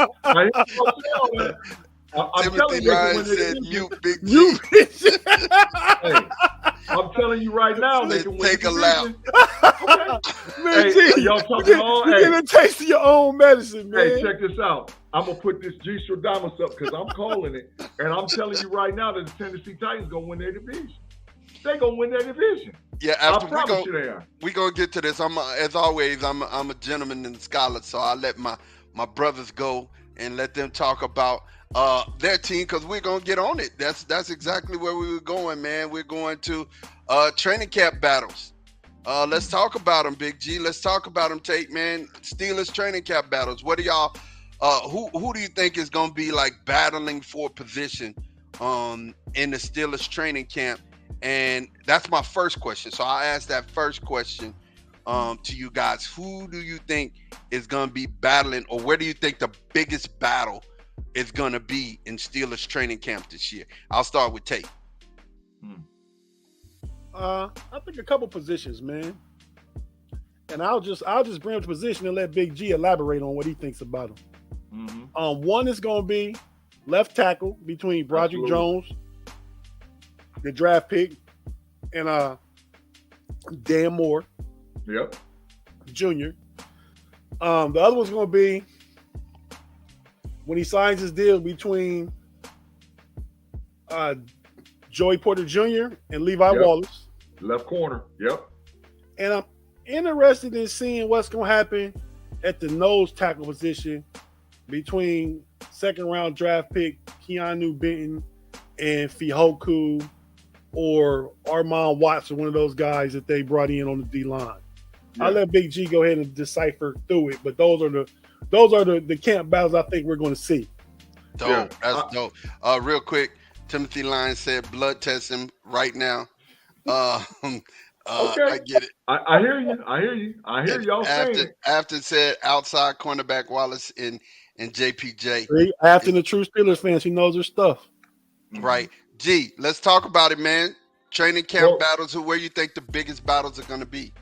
I'm telling you, Ryan said mute Big G. Hey, I'm telling you right now, they can take a lap. Okay. Man, hey, y'all talking all. You get a taste of your own medicine, man. Hey, check this out. I'm gonna put this G Stradamus up because I'm calling it, and I'm telling you right now that the Tennessee Titans gonna win their division. They gonna win their division. Yeah, after we gonna get to this. As always, I'm a gentleman and scholar, so I let my brothers go and let them talk about their team because we're gonna get on it. That's exactly where we were going, man. We're going to training camp battles. Let's talk about them, Big G. Let's talk about them, Tate, man. Steelers training camp battles. What do y'all? Who do you think is gonna be like battling for position in the Steelers training camp? And that's my first question. So I asked that first question to you guys. Who do you think is going to be battling, or where do you think the biggest battle is going to be in Steelers training camp this year? I'll start with Tate. I think a couple positions, man. And I'll just bring up the position and let Big G elaborate on what he thinks about them. One is going to be left tackle between Broderick Jones, the draft pick, and Dan Moore. Yep. Jr. The other one's going to be when he signs his deal between Joey Porter Jr. and Levi Wallace. Left corner. Yep. And I'm interested in seeing what's going to happen at the nose tackle position between second-round draft pick Keanu Benton and Fihoku or Armand Watson, one of those guys that they brought in on the D-line. Yeah. I'll let Big G go ahead and decipher through it, but those are the camp battles I think we're going to see. Dope. Yeah. That's dope. Real quick, Timothy Lyons said blood test him right now. Okay. I get it. I hear you. I hear y'all saying. After said outside cornerback Wallace and JPJ. After the true Steelers fans, he knows their stuff. Right. G, let's talk about it, man. Training camp battles. Where you think the biggest battles are going to be?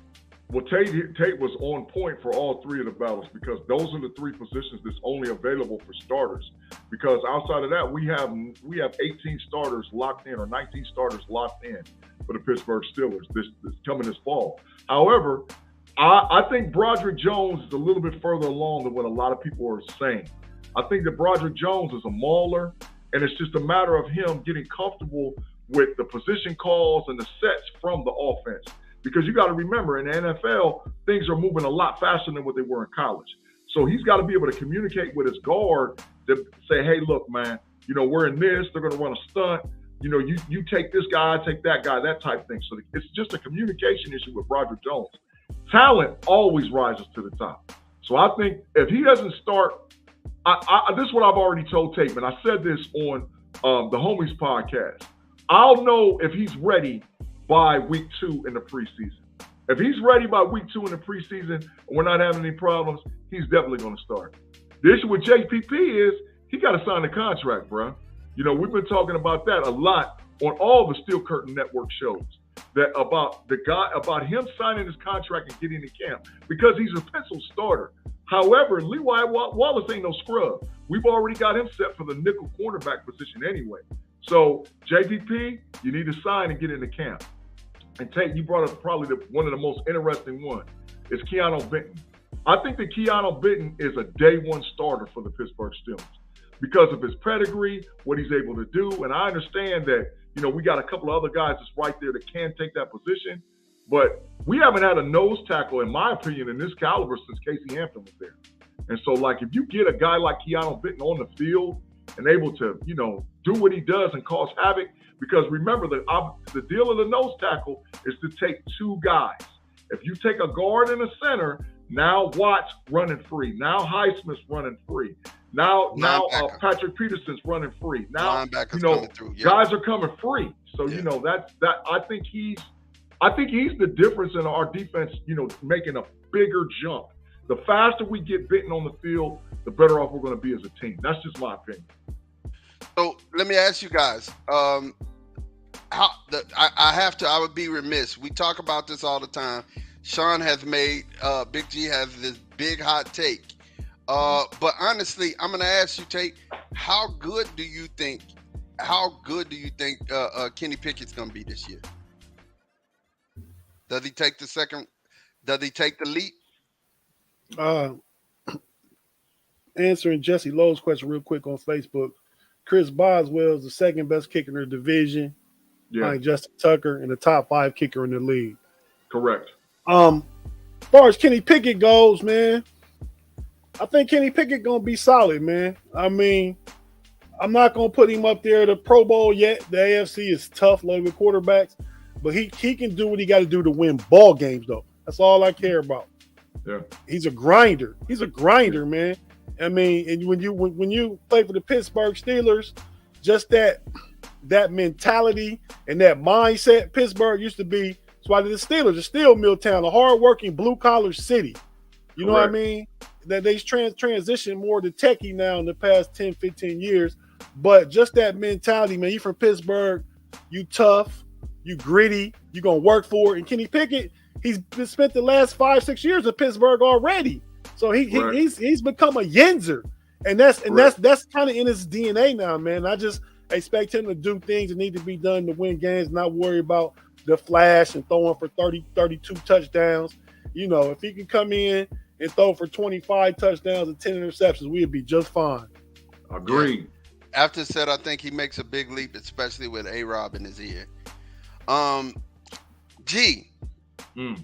Well, Tate was on point for all three of the battles because those are the three positions that's only available for starters. Because outside of that, we have 18 starters locked in or 19 starters locked in for the Pittsburgh Steelers this coming this fall. However, I think Broderick Jones is a little bit further along than what a lot of people are saying. I think that Broderick Jones is a mauler, and it's just a matter of him getting comfortable with the position calls and the sets from the offense. Because you got to remember, in the NFL, things are moving a lot faster than what they were in college. So he's got to be able to communicate with his guard to say, hey, look, man, we're in this. They're going to run a stunt. You take this guy, I take that guy, that type of thing. So it's just a communication issue with Broderick Jones. Talent always rises to the top. So I think if he doesn't start, this is what I've already told Tate, and I said this on the Homies podcast. I'll know if he's ready by week 2 in the preseason. If he's ready by week 2 in the preseason and we're not having any problems, he's definitely going to start. The issue with JPP is he got to sign the contract, bro. We've been talking about that a lot on all the Steel Curtain Network shows, that about him signing his contract and getting in camp, because he's a pencil starter. However, Levi Wallace ain't no scrub. We've already got him set for the nickel cornerback position anyway. So JPP, you need to sign and get into camp. And Tate, you brought up probably one of the most interesting ones is Keanu Benton. I think that Keanu Benton is a day one starter for the Pittsburgh Steelers because of his pedigree, what he's able to do. And I understand that, we got a couple of other guys that's right there that can take that position. But we haven't had a nose tackle, in my opinion, in this caliber since Casey Hampton was there. And so, if you get a guy like Keanu Benton on the field and able to, do what he does and cause havoc, because remember, the deal of the nose tackle is to take 2 guys. If you take a guard and a center, now Watts running free. Now Highsmith's running free. Now Patrick Peterson's running free. Now, coming through. Yep. Guys are coming free. So, I think he's the difference in our defense, making a bigger jump. The faster we get Benton on the field, the better off we're going to be as a team. That's just my opinion. So let me ask you guys, I would be remiss. We talk about this all the time. Sean has made, Big G has this big hot take. But honestly, I'm going to ask you, Tate, how good do you think Kenny Pickett's going to be this year? Does he take the leap? Answering Jesse Lowe's question real quick on Facebook. Chris Boswell is the second best kicker in the division, behind Justin Tucker, and the top 5 kicker in the league. Correct. As far as Kenny Pickett goes, man, I think Kenny Pickett gonna be solid, man. I mean, I'm not gonna put him up there at the Pro Bowl yet. The AFC is tough, loaded with quarterbacks, but he can do what he got to do to win ball games, though. That's all I care about. Yeah, he's a grinder. He's a grinder, man. I mean, and when you play for the Pittsburgh Steelers, just that mentality and that mindset, Pittsburgh used to be. That's why the Steelers are still Milltown, a hardworking blue-collar city. You know what I mean? That they transitioned more to techie now in the past 10, 15 years. But just that mentality, man, you from Pittsburgh, you tough, you gritty, you going to work for it. And Kenny Pickett, he's spent the last 5-6 years in Pittsburgh already. So he's become a Yenzer. And that's kind of in his DNA now, man. I just expect him to do things that need to be done to win games, not worry about the flash and throwing for 30, 32 touchdowns. If he can come in and throw for 25 touchdowns and 10 interceptions, we'd be just fine. Agreed. After said, I think he makes a big leap, especially with A-Rob in his ear. G. And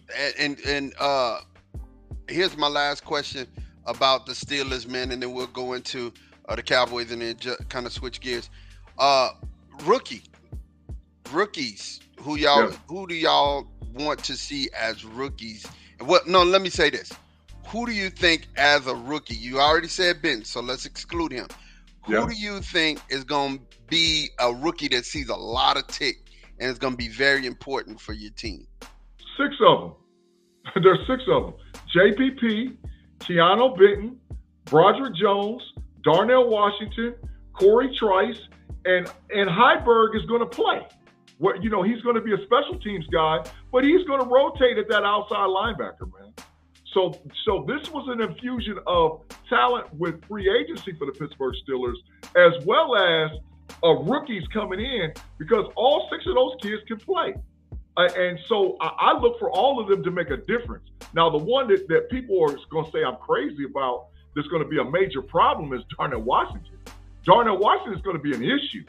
here's my last question about the Steelers, man, and then we'll go into the Cowboys and then kind of switch gears. Rookies. Who do y'all want to see as rookies? Well, no, let me say this. Who do you think as a rookie? You already said Ben, so let's exclude him. Who do you think is going to be a rookie that sees a lot of tick and is going to be very important for your team? 6 of them. There's 6 of them. JPP, Keanu Benton, Broderick Jones, Darnell Washington, Corey Trice, and Heiberg is going to play. He's going to be a special teams guy, but he's going to rotate at that outside linebacker, man. So this was an infusion of talent with free agency for the Pittsburgh Steelers, as well as rookies coming in, because all 6 of those kids can play. And so I look for all of them to make a difference. Now, the one that people are going to say I'm crazy about, that's going to be a major problem, is Darnell Washington. Darnell Washington is going to be an issue.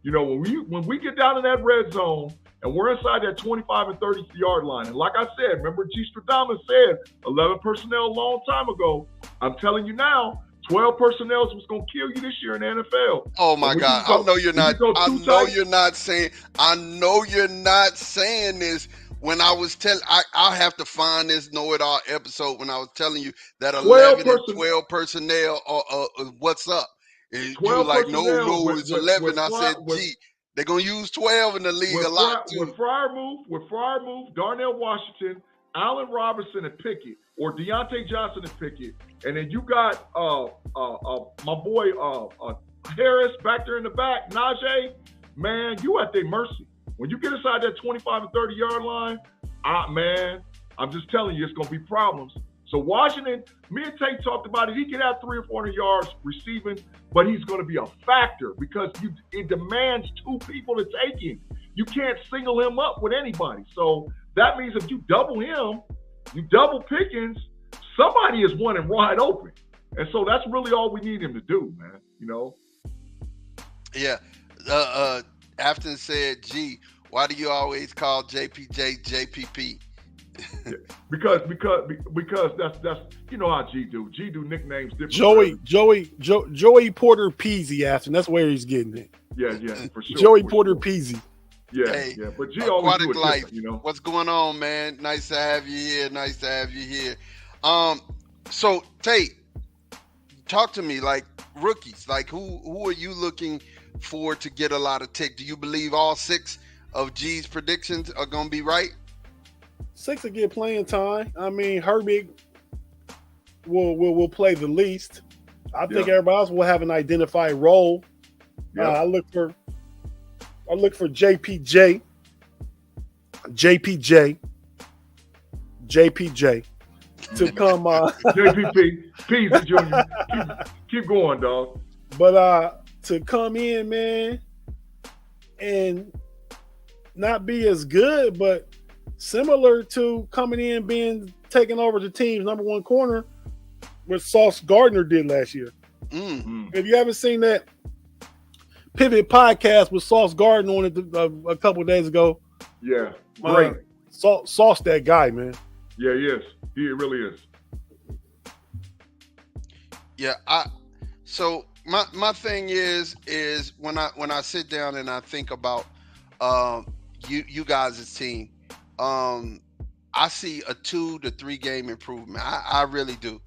You know, when we get down in that red zone and we're inside that 25 and 30 yard line, and like I said, remember G. Stradamus said 11 personnel a long time ago. I'm telling you now, 12 personnel was going to kill you this year in the NFL. Oh my God! I know you're not. I know you're not saying. I know you're not saying this. When I was telling, I'll have to find this know-it-all episode when I was telling you that 11 and 12 personnel what's up. And you were like, no, it's 11. I said, gee, they're going to use 12 in the league a lot, too. With Fryer, Darnell Washington, Allen Robinson, and Pickett, or Deontay Johnson and Pickett, and then you got my boy Harris back there in the back, Najee, man, you at their mercy. When you get inside that 25 and 30 yard line, man, I'm just telling you, it's going to be problems. So Washington, me and Tate talked about it. He can have 300 or 400 yards receiving, but he's going to be a factor because it demands two people to take him. You can't single him up with anybody. So that means if you double him, you double Pickens, somebody is running wide open. And so that's really all we need him to do, man, you know? Yeah. Afton said, gee, why do you always call JPJ JPP? Because that's you know how G do nicknames different. Joey Porter Peasy, Afton. That's where he's getting it. Yeah, for sure. Joey Porter Peasy. Yeah, hey, yeah. But G always do it life, you know. What's going on, man? Nice to have you here. So Tate, talk to me like rookies. Like who are you looking for to get a lot of tick? Do you believe all 6 of G's predictions are gonna be right? 6 will get playing time. I mean, Herbig will play the least. I think everybody else will have an identified role. Yeah. I look for JPJ to come. JPP, Peasy Jr. Keep going, dog. But to come in, man, and not be as good, but similar to coming in being taken over the team's number 1 corner, what Sauce Gardner did last year. Mm-hmm. If you haven't seen that Pivot podcast with Sauce Gardner on it a couple of days ago, yeah, great. Sauce that guy, man. Yeah, he is. He really is. Yeah, so my thing is when I sit down and I think about you guys' team, I see a 2 to 3 game improvement. I really do.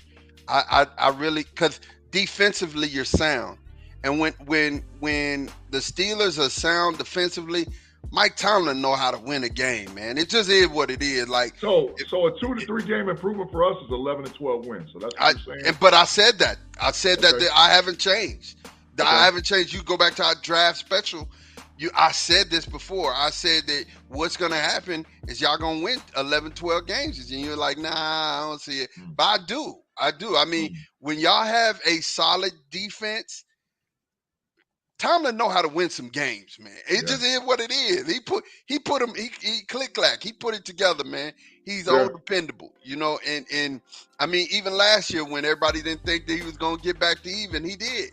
I really, because defensively you're sound, and when the Steelers are sound defensively, Mike Tomlin know how to win a game, man. It just is what it is. Like so a 2 to 3 game improvement for us is 11 to 12 wins. So that's what you're saying. But I said that. That I haven't changed. Okay. I haven't changed. You go back to our draft special. I said this before. I said that what's going to happen is y'all going to win 11, 12 games. And you're like, nah, I don't see it. But I do. I mean, when y'all have a solid defense, Tomlin know how to win some games, man. It just is what it is. He put him, he click-clack. He put it together, man. He's old dependable, you know. And I mean, even last year when everybody didn't think that he was going to get back to even, he did.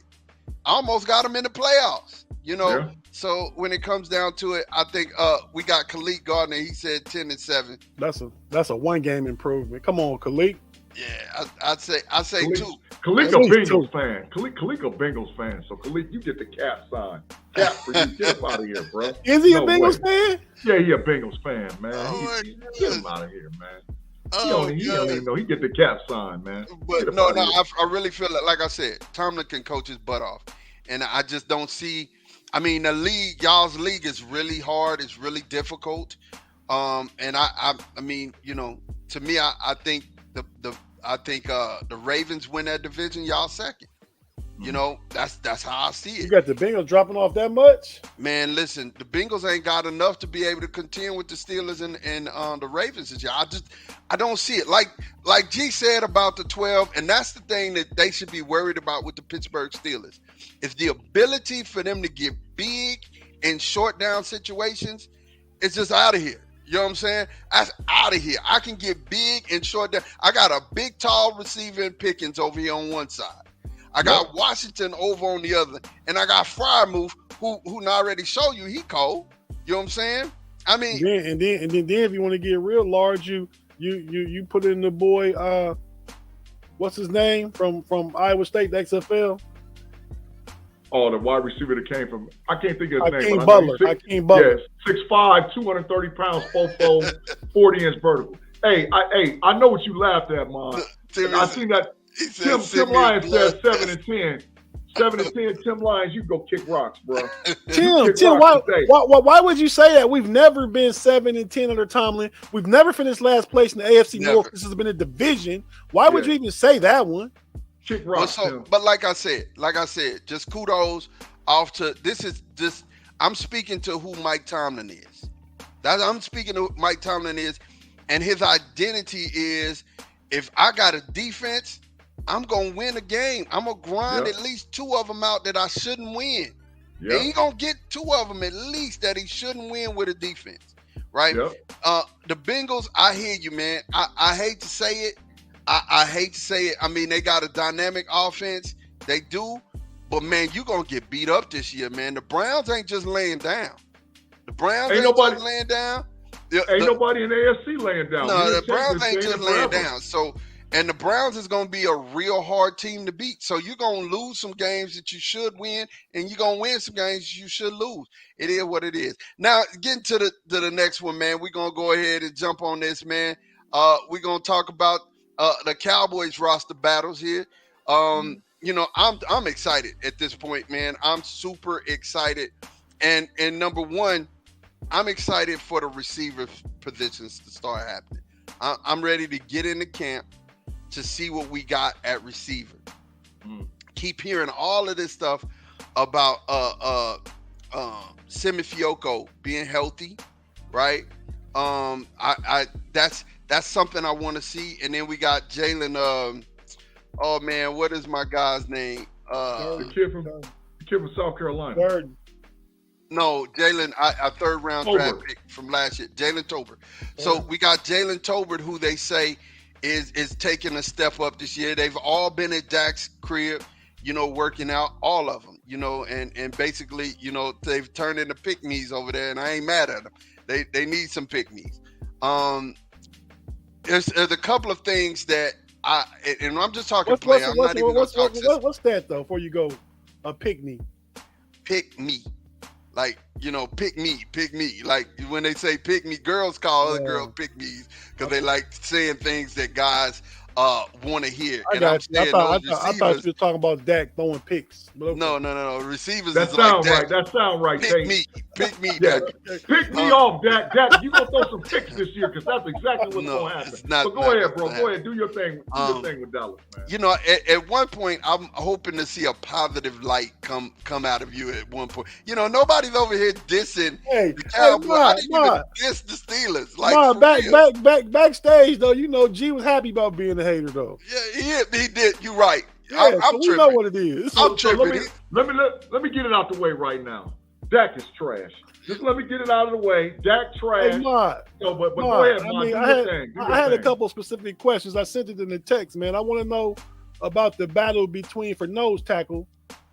I almost got him in the playoffs, you know. Yeah. So when it comes down to it, I think we got Khalid Gardner. He said 10-7. That's a 1 game improvement. Come on, Khalid. Yeah, I'd say Khalid, 2. Khalid a Bengals fan. Khalid a Bengals fan. So Khalid, you get the cap sign. Cap for you. Get him out of here, bro. Is he a Bengals fan? Yeah, he a Bengals fan, man. Get him out of here, man. He don't even know. He get the cap sign, man. But no, I really feel like I said, Tomlin can coach his butt off. And I just don't see. I mean, the league, y'all's league is really hard. It's really difficult. And I mean, you know, to me, I think the Ravens win that division. Y'all second. You know, that's how I see it. You got the Bengals dropping off that much? Man, listen, the Bengals ain't got enough to be able to contend with the Steelers and the Ravens this year. I don't see it. Like G said about the 12, and that's the thing that they should be worried about with the Pittsburgh Steelers. It's the ability for them to get big in short down situations. It's just out of here. You know what I'm saying? That's out of here. I can get big and short down. I got a big, tall receiver in Pickens over here on one side. I got Washington over on the other, and I got Frymouth, who already show you he cold. You know what I'm saying? I mean, and then if you want to get real large, you put in the boy, what's his name from Iowa State, the XFL. Oh, the wide receiver that came from, I can't think of his name. Hakeem Butler. Yes, 6'5", 230 pounds, fofo, 40-inch vertical. Hey, I know what you laughed at, Mon. I seen that. Tim Lyons said 7 and 10. 7 and 10, Tim Lyons, you go kick rocks, bro. Tim, why would you say that? We've never been 7 and 10 under Tomlin. We've never finished last place in the AFC North. This has been a division. Why would you even say that one? Kick rocks, but like I said, just kudos off to this is just I'm speaking to who Mike Tomlin is. I'm speaking to who Mike Tomlin is, and his identity is if I got a defense, I'm gonna win a game. I'm gonna grind at least 2 of them out that I shouldn't win. And he gonna get 2 of them at least that he shouldn't win with a defense, right? The Bengals, I hear you, man. I hate to say it. I hate to say it. I mean, they got a dynamic offense. They do. But, man, you're going to get beat up this year, man. The Browns ain't just laying down. The Browns ain't just laying down. Nobody in the AFC laying down. No, the Browns ain't just laying down. So, and the Browns is going to be a real hard team to beat. So, you're going to lose some games that you should win, and you're going to win some games you should lose. It is what it is. Now, getting to the next one, man, we're going to go ahead and jump on this, man. We're going to talk about the Cowboys roster battles here. You know, I'm excited at this point, man. I'm super excited. And number one, I'm excited for the receiver positions to start happening. I'm ready to get into camp to see what we got at receiver. Keep hearing all of this stuff about Simi Fehoko being healthy, right? That's something I want to see. And then we got Jalen. Oh man, what is my guy's name? The kid from South Carolina. No, Jalen, a 3rd round draft pick from last year, Jalen Tolbert. So we got Jalen Tolbert, who they say is taking a step up this year. They've all been at Dak's crib, you know, working out, all of them, you know, and basically, you know, they've turned into pick-me's over there, and I ain't mad at them. They need some pick-me's. There's a couple of things that and I'm just talking play. I'm not even going to talk system. What's that, though, before you go? A pick-me. Pick-me. Like, you know, pick me. Like, when they say pick me, girls call other girls pick-me's because they like saying things that guys want to hear. I thought you were talking about Dak throwing picks. Okay. No. Receivers that is sound like right. That sound right. Pick me. Yeah. Pick me off, Dak. Dak, you gonna throw some picks this year because that's exactly what's gonna happen. But go ahead, bro. Go ahead. Do your thing. Do your thing with Dallas, man. You know, at one point, I'm hoping to see a positive light come out of you. At one point, you know, nobody's over here dissing the Cowboys. I didn't even diss the Steelers. Like, backstage though, you know, G was happy about being a hater though. Yeah, he did. You're right. Yeah, I'm tripping. We know what it is. I'm tripping. Let me get it out the way right now. Dak is trash. Just let me get it out of the way. Dak trash. Hey, but go ahead, man. I had a couple specific questions. I sent it in the text, man. I want to know about the battle for nose tackle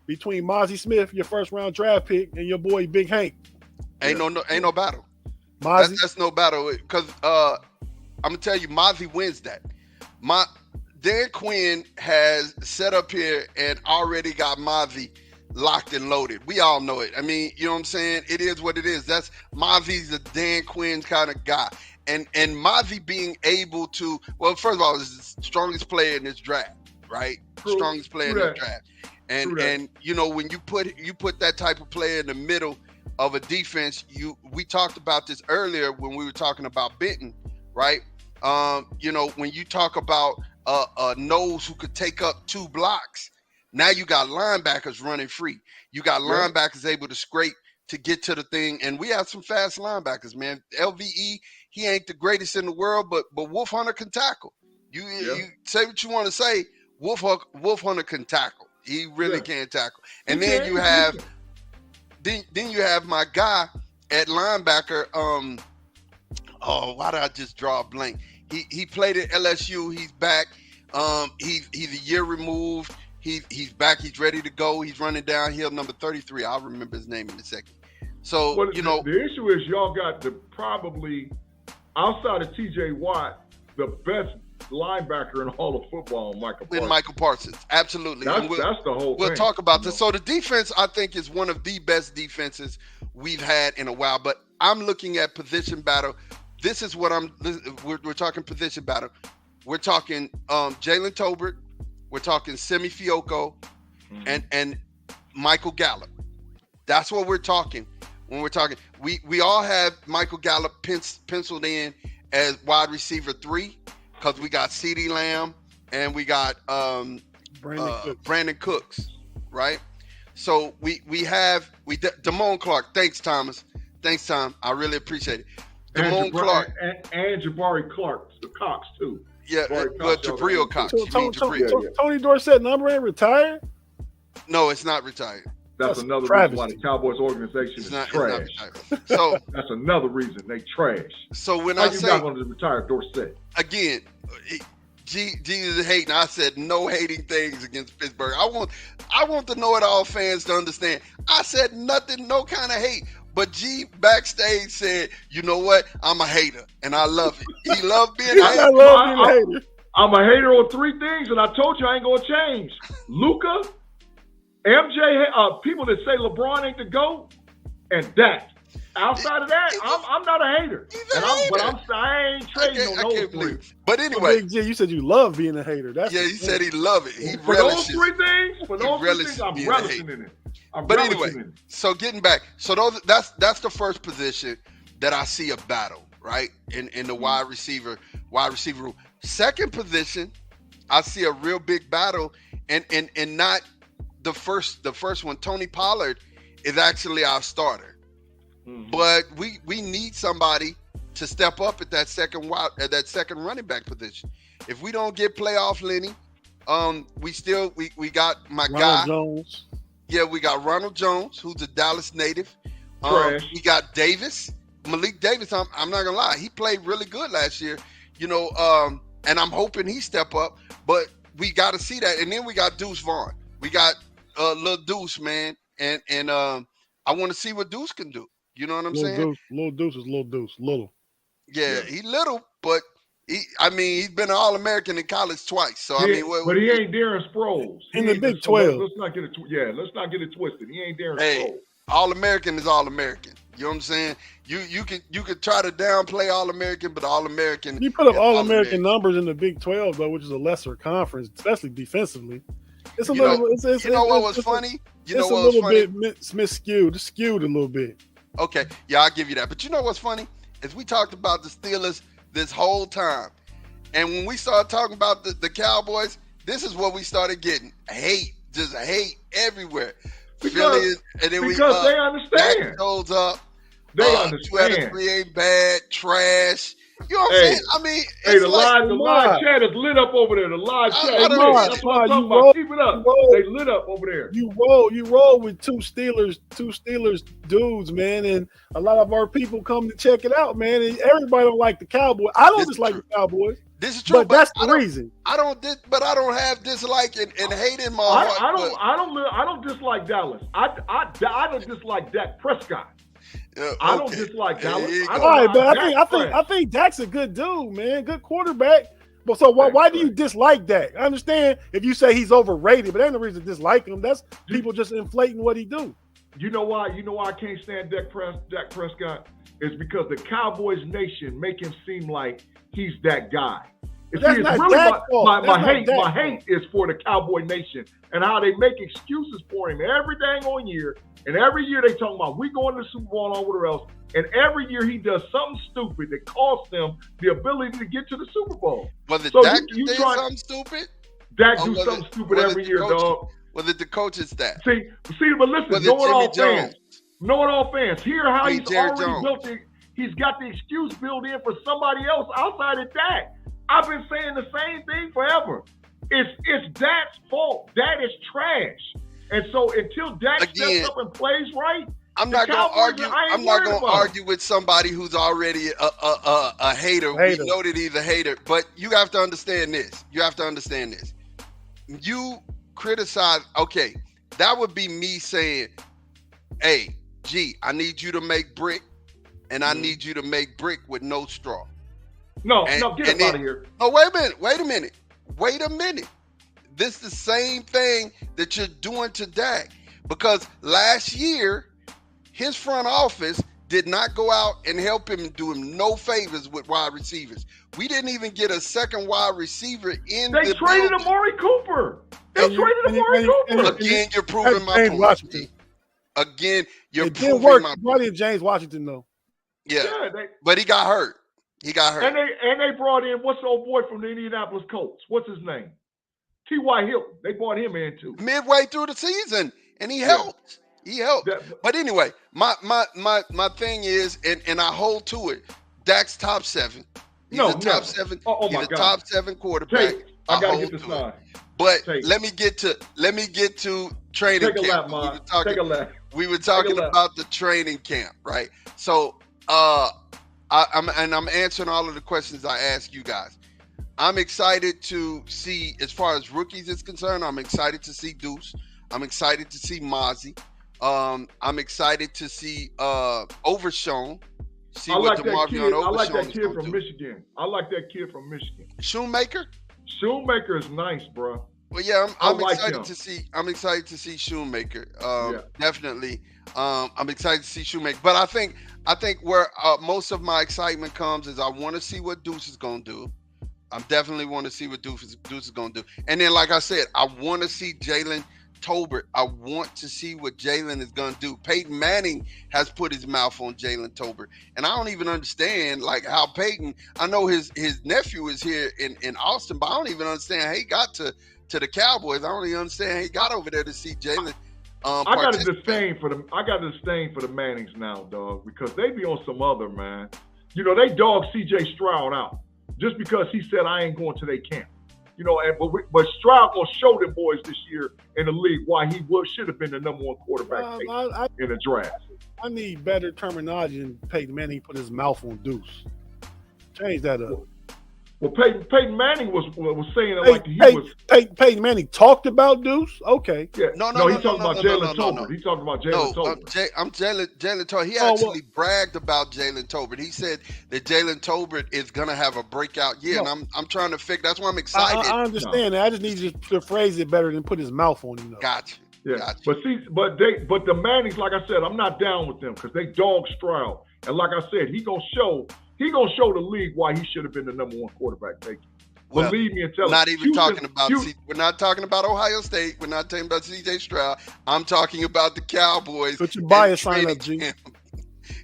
between Mozzie Smith, your 1st round draft pick, and your boy Big Hank. Ain't no battle. Mozzie? That's no battle because I'm gonna tell you, Mozzie wins that. Dan Quinn has set up here and already got Mozzie locked and loaded. We all know it. I mean, you know what I'm saying? It is what it is. That's Mozzie's a Dan Quinn kind of guy. And Mozzie being able to, well, first of all, is the strongest player in this draft, right? Strongest player in this draft. And you know, when you put that type of player in the middle of a defense, we talked about this earlier when we were talking about Benton, right? You know, when you talk about a nose who could take up 2 blocks, now you got linebackers running free. You got linebackers able to scrape to get to the thing, and we have some fast linebackers, man. LVE, he ain't the greatest in the world, but Wolf Hunter can tackle. You say what you want to say, Wolf Hunter can tackle. He really can tackle. And then you have my guy at linebacker. Why did I just draw a blank? He played at LSU. He's back. He's a year removed. He's back. He's ready to go. He's running downhill. Number 33. I'll remember his name in a second. So well, the issue is y'all got probably outside of T.J. Watt, the best linebacker in all of football, Michael Parsons. Absolutely. That's the whole thing. We'll talk about this. So the defense, I think, is one of the best defenses we've had in a while. But I'm looking at position battle. This is what we're talking position battle. We're talking Jalen Tolbert. We're talking Semi Fioco and Michael Gallup. That's what we're talking when we're talking. We all have Michael Gallup penciled in as wide receiver 3 because we got CeeDee Lamb and we got Brandon Cooks, right? So we have Damone Clark. Thanks, Thomas. Thanks, Tom. I really appreciate it. Damone Clark and Jabari Cox too. Yeah, Jabril Cox. Tony Dorsett number ain't retired? No, it's not retired. That's another reason why the Cowboys organization is trash. So that's another reason they trash. So when How I you say not going to retire Dorsett again, Jesus is hating. I said no hating things against Pittsburgh. I want the KnoItAllz fans to understand. I said nothing, no kind of hate. But G backstage said, "You know what? I'm a hater, and I love it." He loved being a hater. I love being a hater. I'm a hater on 3 things, and I told you I ain't gonna change. Luka, MJ, people that say LeBron ain't the GOAT, and that. Outside of that, I'm not a hater. I ain't trading on those 3. But anyway, Big G, you said you love being a hater. He said he love it. He for those 3 things, I'm relishing in it. But anyway, so getting back, so that's the first position that I see a battle, right? In the wide receiver room. Second position, I see a real big battle, and not the first one. Tony Pollard is actually our starter. But we need somebody to step up at that second running back position. If we don't get playoff Lenny, we got my Ronald guy Jones. Yeah, we got Ronald Jones, who's a Dallas native. We got Malik Davis. I'm not gonna lie, he played really good last year. And I'm hoping he step up. But we got to see that. And then we got Deuce Vaughn. We got little Deuce, man, and I want to see what Deuce can do. You know what I'm saying? Little Deuce is little Deuce, little. Yeah, he little, but he's been an All-American in college twice. So but he ain't Darren Sproles. In the Big 12. Let's not get it twisted. He ain't Darren Sproles. All-American is All-American. You know what I'm saying? You could try to downplay All-American, but All-American. You put up All-American numbers in the Big 12 though, which is a lesser conference, especially defensively. It's a little. You know what was funny? It's a little bit misskewed, skewed a little bit. Okay, yeah, I'll give you that. But you know what's funny? Is we talked about the Steelers this whole time. And when we started talking about the Cowboys, this is what we started getting. Hate, just hate everywhere. Because they understand. Goes up. They understand. 2 out of 3 ain't bad, trash. You know what I'm saying? I mean, the live chat is lit up over there. The live chat. Keep it up. They lit up over there. You roll with two Steelers dudes, man, and a lot of our people come to check it out, man. And everybody don't like the Cowboys. I don't dislike the Cowboys. This is true, but that's the reason. I don't have dislike and hate in my heart. I don't dislike Dallas. I don't dislike Dak Prescott. I don't dislike Dallas. I think Dak's a good dude, man. Good quarterback. But so why do you dislike Dak? I understand if you say he's overrated, but ain't no reason to dislike him. That's people just inflating what he do. You know why? I can't stand Dak Prescott? It's because the Cowboys nation make him seem like he's that guy. My hate is for the Cowboy nation and how they make excuses for him every dang on year. And every year they talking about we going to the Super Bowl and whatever else. And every year he does something stupid that costs them the ability to get to the Super Bowl. Was it Dak did something stupid? Dak do something stupid every year, dog. Was it the coach's staff? See, but listen, knowing all fans, hear how he's already built it. He's got the excuse built in for somebody else outside of Dak. I've been saying the same thing forever. It's Dak's fault. Dak is trash. And so until Dak steps up and plays right, I'm not going to argue. I'm not going to argue with somebody who's already a hater. We know that he's a hater, but you have to understand this. You criticize, okay, that would be me saying, hey, G, I need you to make brick, and I need you to make brick with no straw. No, And, no, get and up then, out of here. no, wait a minute. This is the same thing that you're doing to Dak. Because last year, his front office did not go out and help him and do him no favors with wide receivers. We didn't even get a second wide receiver in They the traded building. Amari Cooper. They And you- traded and you- Amari and you- Cooper. and you- Again, you're proving my James point. Washington. G. Again, you're It didn't proving work. my Why did James Washington though? Yeah, they, but he got hurt. and they brought in what's the old boy from the Indianapolis Colts? What's his name? T.Y. Hilton. They brought him in too. Midway through the season, and he helped. He helped. But anyway, my thing is, and I hold to it. Dak's top 7. He's a top 7. Oh he's my a God. top 7 quarterback. Take, I gotta hold get the to it. sign. But Take. let me get to training Take a camp. lap, man. Take a lap. We were talking about the training camp, right? So I'm answering all of the questions I ask you guys. I'm excited to see, as far as rookies is concerned, I'm excited to see Deuce. I'm excited to see Mozzie. I'm excited to see Overshown. See I what like that DeMarvion kid. I like Overshown that is kid gonna from do. Michigan. I like that kid from Michigan. Shoemaker? Shoemaker is nice, bro. Well, yeah, I I'm like excited him. to see. I'm excited to see Shoemaker. Yeah. Definitely. I'm excited to see Shoemaker. But I think where most of my excitement comes is I want to see what Deuce is gonna do. I definitely want to see what Deuce is gonna do. And then, like I said, I want to see Jalen Tolbert. I want to see what Jalen is gonna do. Peyton Manning has put his mouth on Jalen Tolbert, and I don't even understand like how Peyton. I know his nephew is here in Austin, but I don't even understand how he got to the Cowboys. I don't even understand how he got over there to see Jalen. I got a disdain for them. I got a disdain for the Mannings now, dog, because they be on some other, man. You know, they dog C.J. Stroud out just because he said I ain't going to their camp. You know, but Stroud gonna show them boys this year in the league why he should have been the number 1 quarterback in the draft. I need better terminology than Peyton Manning put his mouth on Deuce. Change that up. Well, Peyton Manning was saying it like he was. Peyton Manning talked about Deuce. Okay. Yeah. No, he's talking about Jalen Tolbert. He's talking about Jalen Tolbert. I'm Jalen Tolbert. He actually bragged about Jalen Tolbert. He said that Jalen Tolbert is gonna have a breakout year, and I'm trying to figure. That's why I'm excited. I understand that. I just need you to phrase it better than put his mouth on you. Gotcha. Yeah. Gotcha. But the Mannings, like I said, I'm not down with them because they dog Stroud, and like I said, he gonna show the league why he should have been the number 1 quarterback. Well, believe me and tell we're not me. even talking about. We're not talking about Ohio State. We're not talking about C.J. Stroud. I'm talking about the Cowboys. Put your bias sign up, G.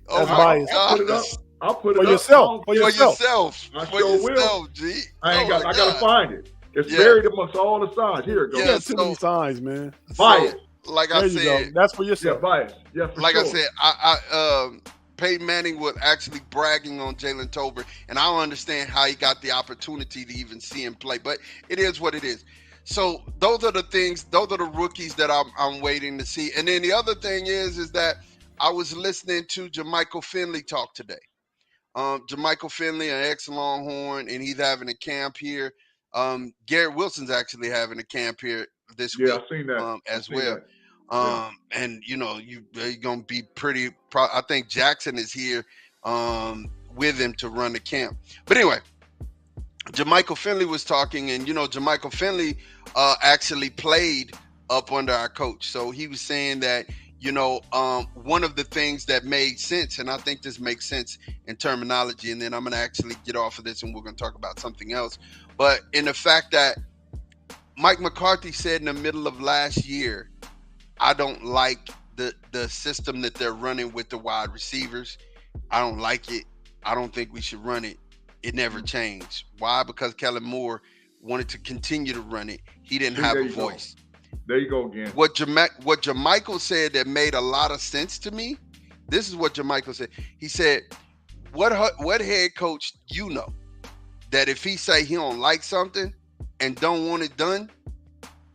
Oh That's my bias. God. I'll put it for up. yourself. For yourself. I For sure yourself, will. G. I gotta gotta find it. It's buried amongst all the signs. Here it goes. You got too many signs, man. Bias. Like there I you said, go. That's for Yeah, yourself. bias. Yeah, for like sure. I said, I Peyton Manning was actually bragging on Jalen Tolbert, and I don't understand how he got the opportunity to even see him play, but it is what it is. So those are the things, those are the rookies that I'm waiting to see. And then the other thing is that I was listening to Jermichael Finley talk today. Jermichael Finley, an ex-Longhorn, and he's having a camp here. Garrett Wilson's actually having a camp here this week. Yeah, I've seen that as well. That. Yeah. And you know, you're gonna be pretty. I think Jackson is here with him to run the camp. But anyway, Jermichael Finley was talking, and you know, Jermichael Finley actually played up under our coach. So he was saying that, you know, one of the things that made sense, and I think this makes sense in terminology, and then I'm gonna actually get off of this and we're gonna talk about something else. But in the fact that Mike McCarthy said in the middle of last year, I don't like the system that they're running with the wide receivers. I don't like it. I don't think we should run it. It never changed. Why? Because Kellen Moore wanted to continue to run it. He didn't have a voice. There you go again. What Jermichael said that made a lot of sense to me. This is what Jermichael said. He said, "What head coach you know that if he say he don't like something and don't want it done,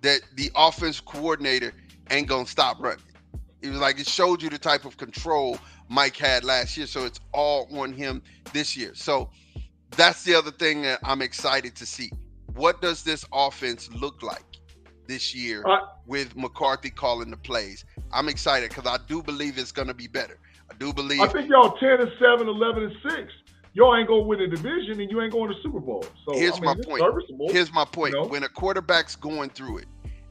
that the offense coordinator ain't gonna stop running?" It was like it showed you the type of control Mike had last year, so it's all on him this year. So that's the other thing that I'm excited to see. What does this offense look like? this year with McCarthy calling the plays. I'm excited because I do believe it's going to be better. I do believe. I think y'all 10-7, 11-6. Y'all ain't gonna win the division and you ain't going to Super Bowl. So here's my point. Here's my point. You know? When a quarterback's going through it,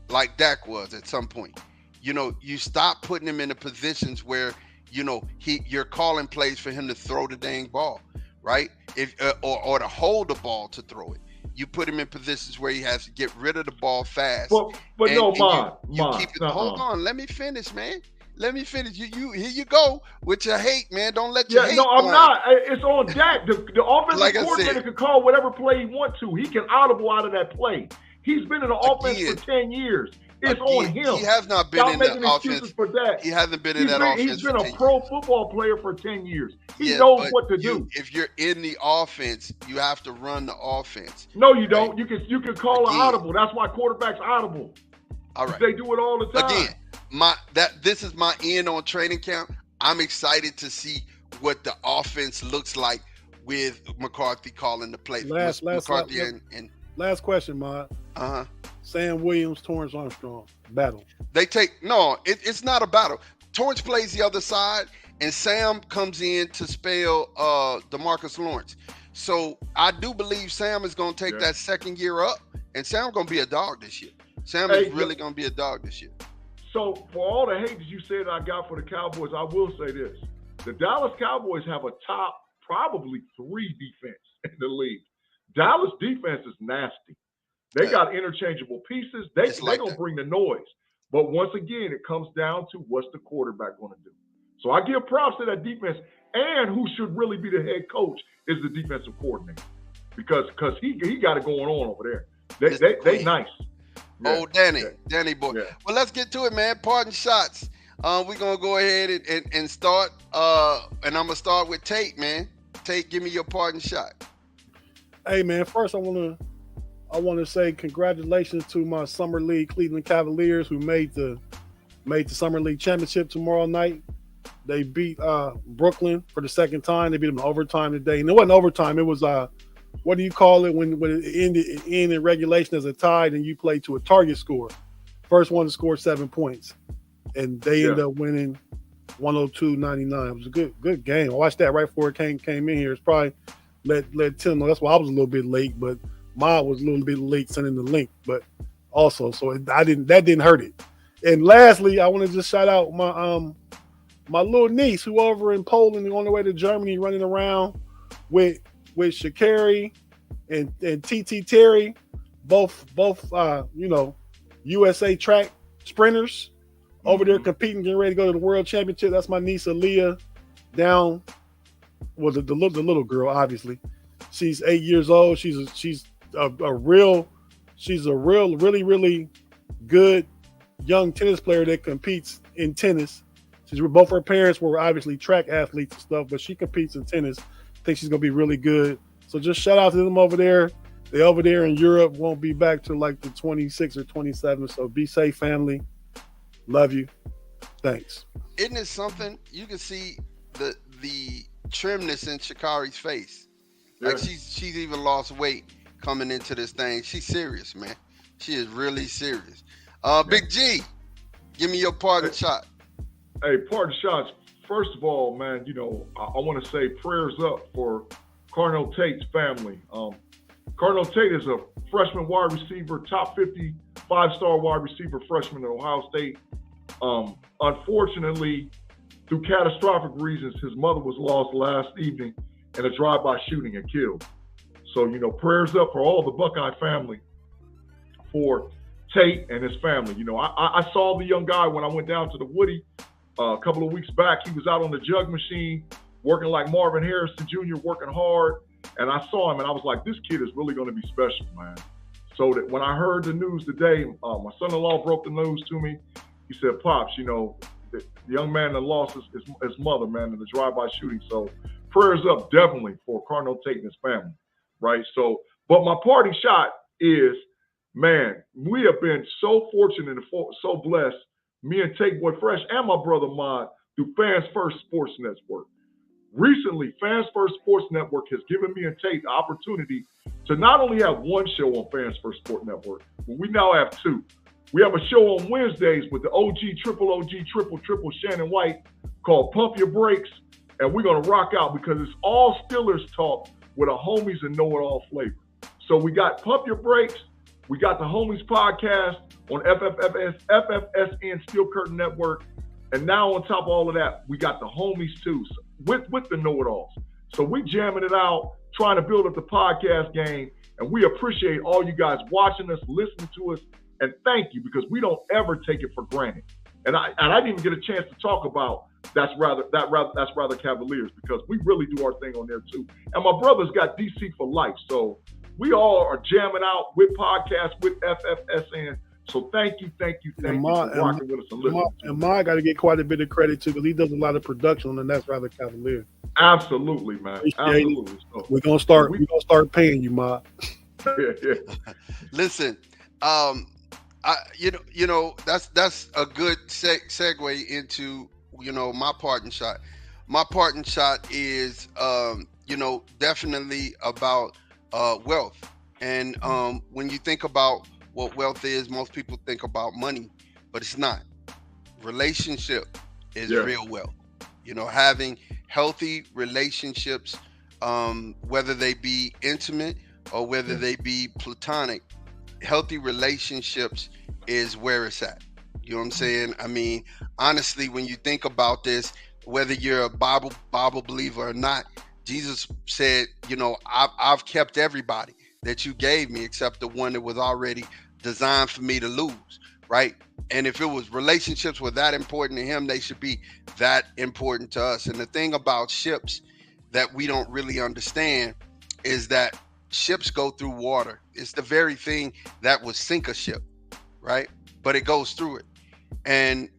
like Dak was at some point, you stop putting him in the positions where you're calling plays for him to throw the dang ball, right? If or to hold the ball to throw it. You put him in positions where he has to get rid of the ball fast. But no, keep it. Hold on, let me finish, man. Let me finish. You here you go with your hate, man. Don't let your hate. No, I'm not. It's on Dak. The offensive coordinator can call whatever play he wants to. He can audible out of that play. He's been in the offense for 10 years. It's on him. He has not been in the offense for that. He hasn't been in that offense. He's been a pro football player for 10 years. He knows what to do. If you're in the offense, you have to run the offense. No, you don't. You can call an audible. That's why quarterbacks audible. All right. They do it all the time. Again, this is my end on training camp. I'm excited to see what the offense looks like with McCarthy calling the play. Last question, Mod. Sam Williams, Torrance Armstrong battle. It's not a battle. Torrance plays the other side, and Sam comes in to spell DeMarcus Lawrence. So I do believe Sam is going to take that second year up, and Sam going to be a dog this year. Sam is really going to be a dog this year. So for all the hate that you said I got for the Cowboys, I will say this. The Dallas Cowboys have a top probably 3 defense in the league. Dallas defense is nasty. They got interchangeable pieces. They're going to bring the noise. But once again, it comes down to what's the quarterback going to do. So I give props to that defense. And who should really be the head coach is the defensive coordinator. Because he got it going on over there. They nice. Yeah. Danny boy. Yeah. Well, let's get to it, man. Parting shots. We're going to go ahead and start. And I'm going to start with Tate, man. Tate, give me your parting shot. Hey, man, first I want to say congratulations to my Summer League Cleveland Cavaliers who made the Summer League Championship tomorrow night. They beat Brooklyn for the second time. They beat them in overtime today. And it wasn't overtime. It was what do you call it when it ended in regulation as a tie and you play to a target score? First one to score 7 points. And they ended up winning 102-99. It was a good game. I watched that right before it came in here. It's probably let Tim know. That's why I was a little bit late, but mine was a little bit late sending the link. But also, so that didn't hurt it. And lastly, I want to just shout out my little niece who over in Poland on the way to Germany running around with Sha'Carri and TT Terry, both USA track sprinters over there competing, getting ready to go to the World Championship. That's my niece Aaliyah down. Well, the little girl, obviously. She's 8 years old. She's a really, really good young tennis player that competes in tennis. Both her parents were obviously track athletes and stuff, but she competes in tennis. I think she's gonna be really good. So just shout out to them over there. They over there in Europe, won't be back to like the 26 or 27. So be safe, family. Love you. Thanks. Isn't it something you can see the trimness in Sha'Carri's face? Like she's even lost weight coming into this thing. She's serious, man. She is really serious. Big G, give me your parting shot. Hey, parting shots. First of all, man, I want to say prayers up for Carnell Tate's family. Carnell Tate is a freshman wide receiver, top 50 5-star wide receiver freshman at Ohio State. Unfortunately, through catastrophic reasons, his mother was lost last evening in a drive-by shooting and killed. So, prayers up for all the Buckeye family for Tate and his family. I saw the young guy when I went down to the Woody a couple of weeks back. He was out on the jug machine working like Marvin Harrison Jr., working hard. And I saw him and I was like, this kid is really going to be special, man. So that when I heard the news today, my son-in-law broke the news to me. He said, Pops, the young man that lost his mother, man, in the drive-by shooting. So prayers up definitely for Carnell Tate and his family, right? So, but my parting shot is, man, we have been so fortunate and so blessed, me and Tate Boy Fresh and my brother Mod, through Fans First Sports Network. Recently, Fans First Sports Network has given me and Tate the opportunity to not only have one show on Fans First Sports Network, but we now have 2. We have a show on Wednesdays with the OG, triple Shannon White called Pump Your Brakes. And we're going to rock out because it's all Steelers talk with a homies and know-it-all flavor. So we got Pump Your Brakes. We got the Homies Podcast on FFSN Steel Curtain Network. And now on top of all of that, we got the Homies too, with the know-it-alls. So we jamming it out, trying to build up the podcast game. And we appreciate all you guys watching us, listening to us. And thank you, because we don't ever take it for granted. And I didn't even get a chance to talk about that's rather Cavaliers, because we really do our thing on there too. And my brother's got DC for life. So we all are jamming out with podcasts, with FFSN. So thank you for rocking with us and listening. And Ma got to get quite a bit of credit too, because he does a lot of production on the That's Rather Cavalier. Absolutely, man. Absolutely. So, we're gonna start paying you, Ma. Yeah. Listen, you know that's a good segue into my parting shot. My parting shot is definitely about wealth. And when you think about what wealth is, most people think about money, but it's not. Relationship is real wealth. Having healthy relationships, whether they be intimate or whether they be platonic, healthy relationships is where it's at. You know what I'm saying? I mean, honestly, when you think about this, whether you're a Bible believer or not, Jesus said, I've kept everybody that you gave me except the one that was already designed for me to lose, right? And if it was relationships were that important to him, they should be that important to us. And the thing about ships that we don't really understand is that ships go through water. It's the very thing that would sink a ship, right? But it goes through it. And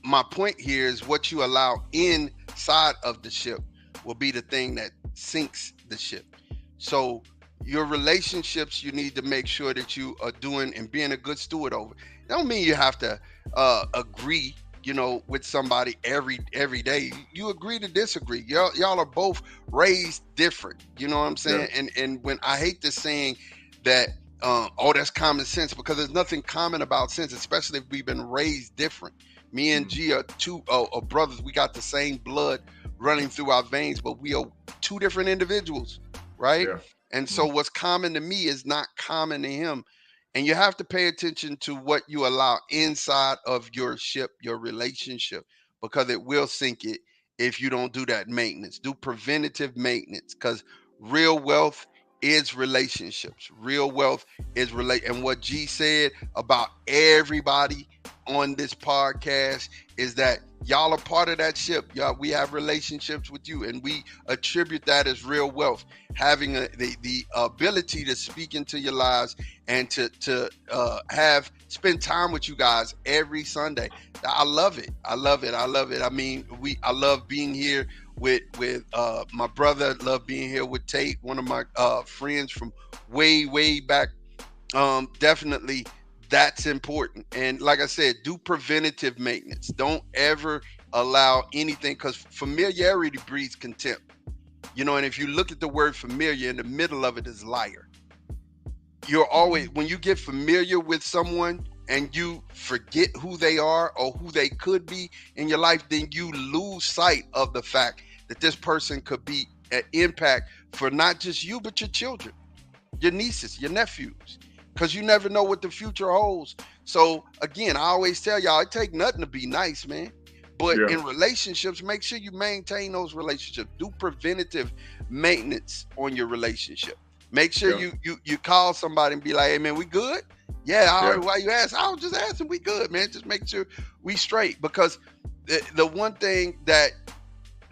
my point here is what you allow inside of the ship will be the thing that sinks the ship. So your relationships, you need to make sure that you are doing and being a good steward over. It don't mean you have to agree, with somebody every day. You agree to disagree. Y'all are both raised different. You know what I'm saying? Yeah. And when I hate this saying that, that's common sense, because there's nothing common about sense, especially if we've been raised different. Me and G are two brothers. We got the same blood running through our veins, but we are two different individuals, right? Yeah. And so what's common to me is not common to him. And you have to pay attention to what you allow inside of your ship, your relationship, because it will sink it if you don't do that maintenance. Do preventative maintenance, because real wealth is relationships. Real wealth is and what G said about everybody on this podcast is that y'all are part of that ship. Y'all, we have relationships with you, and we attribute that as real wealth. Having the ability to speak into your lives and to spend time with you guys every Sunday. I love it. I mean, I love being here with my brother. Love being here with Tate, one of my friends from way back. Definitely. That's important. And like I said, do preventative maintenance. Don't ever allow anything, because familiarity breeds contempt. And if you look at the word familiar, in the middle of it is liar. You're always, when you get familiar with someone and you forget who they are or who they could be in your life, then you lose sight of the fact that this person could be an impact for not just you, but your children, your nieces, your nephews. Because you never know what the future holds. So again, I always tell y'all, it take nothing to be nice, man. But in relationships, make sure you maintain those relationships. Do preventative maintenance on your relationship. Make sure you call somebody and be like, hey man, we good? Yeah. Why you ask? I was just asking, we good, man. Just make sure we straight. Because the one thing that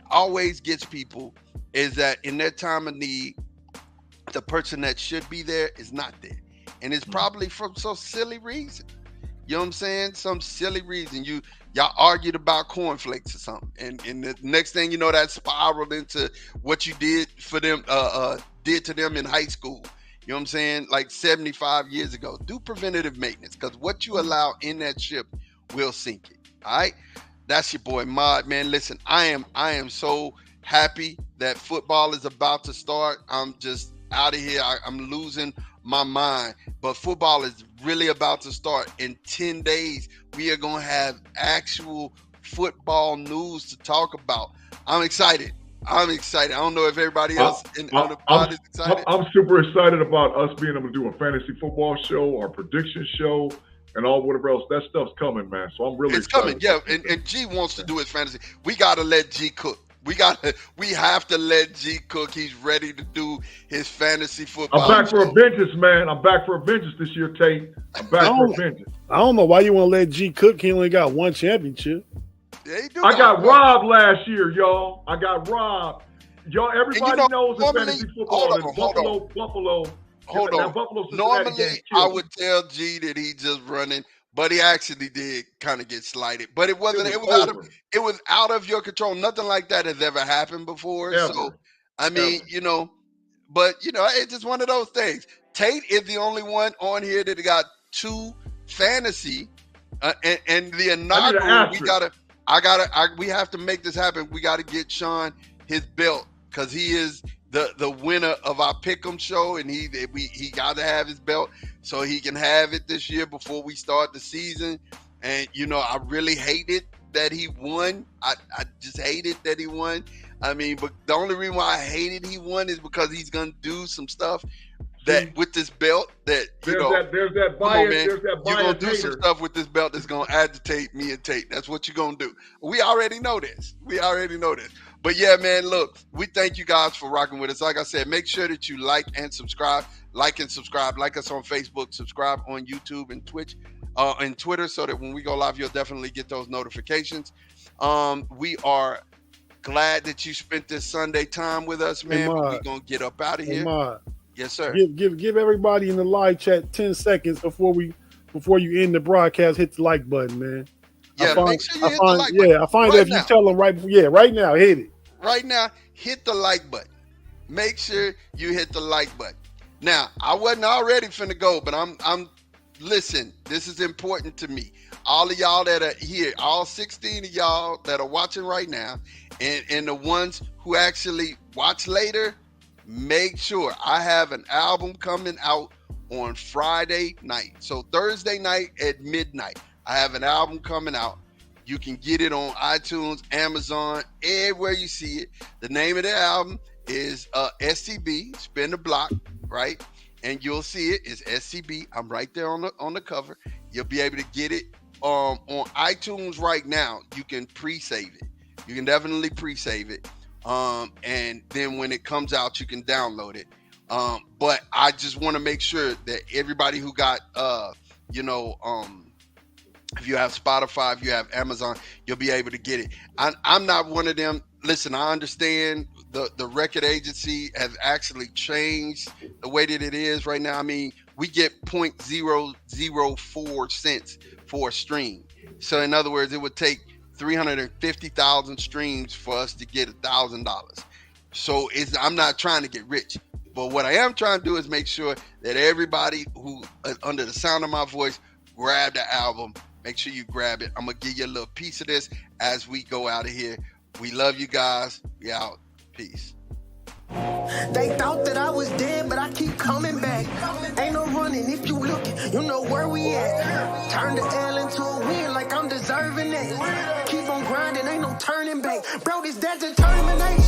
always gets people is that in their time of need, the person that should be there is not there. And it's probably from some silly reason. You know what I'm saying? Some silly reason. Y'all argued about cornflakes or something. And the next thing you know, that spiraled into what you did for them, did to them in high school. You know what I'm saying? Like 75 years ago. Do preventative maintenance, because what you allow in that ship will sink it. All right? That's your boy Mod, man. Listen, I am so happy that football is about to start. I'm just out of here. I'm losing my mind, but football is really about to start. In 10 days, we are going to have actual football news to talk about. I'm excited. I don't know if everybody else on the pod is excited. I'm super excited about us being able to do a fantasy football show, our prediction show, and all whatever else. That stuff's coming, man. So I'm really excited. It's coming, yeah. And G wants to do his fantasy. We got to let G cook. We have to let G cook. He's ready to do his fantasy football. I'm back for a vengeance, man. I'm back for a vengeance this year, Tate. I'm back for a vengeance. I don't know why you want to let G cook. He only got one championship. Yeah, I got robbed last year, y'all. I got robbed. Y'all, everybody knows in fantasy football that Buffalo. Hold on. Normally, I would tell G that he just running, but he actually did kind of get slighted. But it wasn't. It was out of your control. Nothing like that has ever happened before. Ever. So, I mean, but it's just one of those things. Tate is the only one on here that got 2 fantasy, and the inaugural. We have to make this happen. We got to get Sean his belt because he is the winner of our Pick'em show, and he got to have his belt so he can have it this year before we start the season. And I really hated that he won. I just hated that he won. I mean, but the only reason why I hated he won is because he's gonna do some stuff that with this belt that there's that bias. You're gonna do some stuff with this belt that's gonna agitate me and Tate. That's what you're gonna do. We already know this. But yeah, man, look, we thank you guys for rocking with us. Like I said, make sure that you like and subscribe. Like us on Facebook, subscribe on YouTube and Twitch and Twitter, so that when we go live, you'll definitely get those notifications. We are glad that you spent this Sunday time with us, man. We're gonna get up out of here. Yes, sir. Give everybody in the live chat 10 seconds before you end the broadcast. Hit the like button, man. Yeah, make sure you hit the like button. Yeah, I find that if you tell them right now, hit it. Right now, hit the like button. Make sure you hit the like button. Now, I wasn't already finna go, but I'm listen, this is important to me. All of y'all that are here, all 16 of y'all that are watching right now, and the ones who actually watch later, make sure I have an album coming out on Friday night. So Thursday night at midnight, I have an album coming out. You can get it on iTunes, Amazon, everywhere you see it. The name of the album is SCB, Spin the Block, right? And you'll see it. It's SCB. I'm right there on the cover. You'll be able to get it on iTunes right now. You can pre-save it. You can definitely pre-save it. And then when it comes out, you can download it. But I just want to make sure that everybody who got, if you have Spotify, if you have Amazon, you'll be able to get it. I'm not one of them. Listen, I understand the record agency has actually changed the way that it is right now. I mean, we get 0.004 cents for a stream. So in other words, it would take 350,000 streams for us to get $1,000. So I'm not trying to get rich. But what I am trying to do is make sure that everybody who under the sound of my voice grab the album. Make sure you grab it. I'm going to give you a little piece of this as we go out of here. We love you guys. We out. Peace. They thought that I was dead, but I keep coming back. Ain't no running if you looking, you know where we at. Turn the L into a win like I'm deserving it. Keep on grinding, ain't no turning back. Bro, this that determination.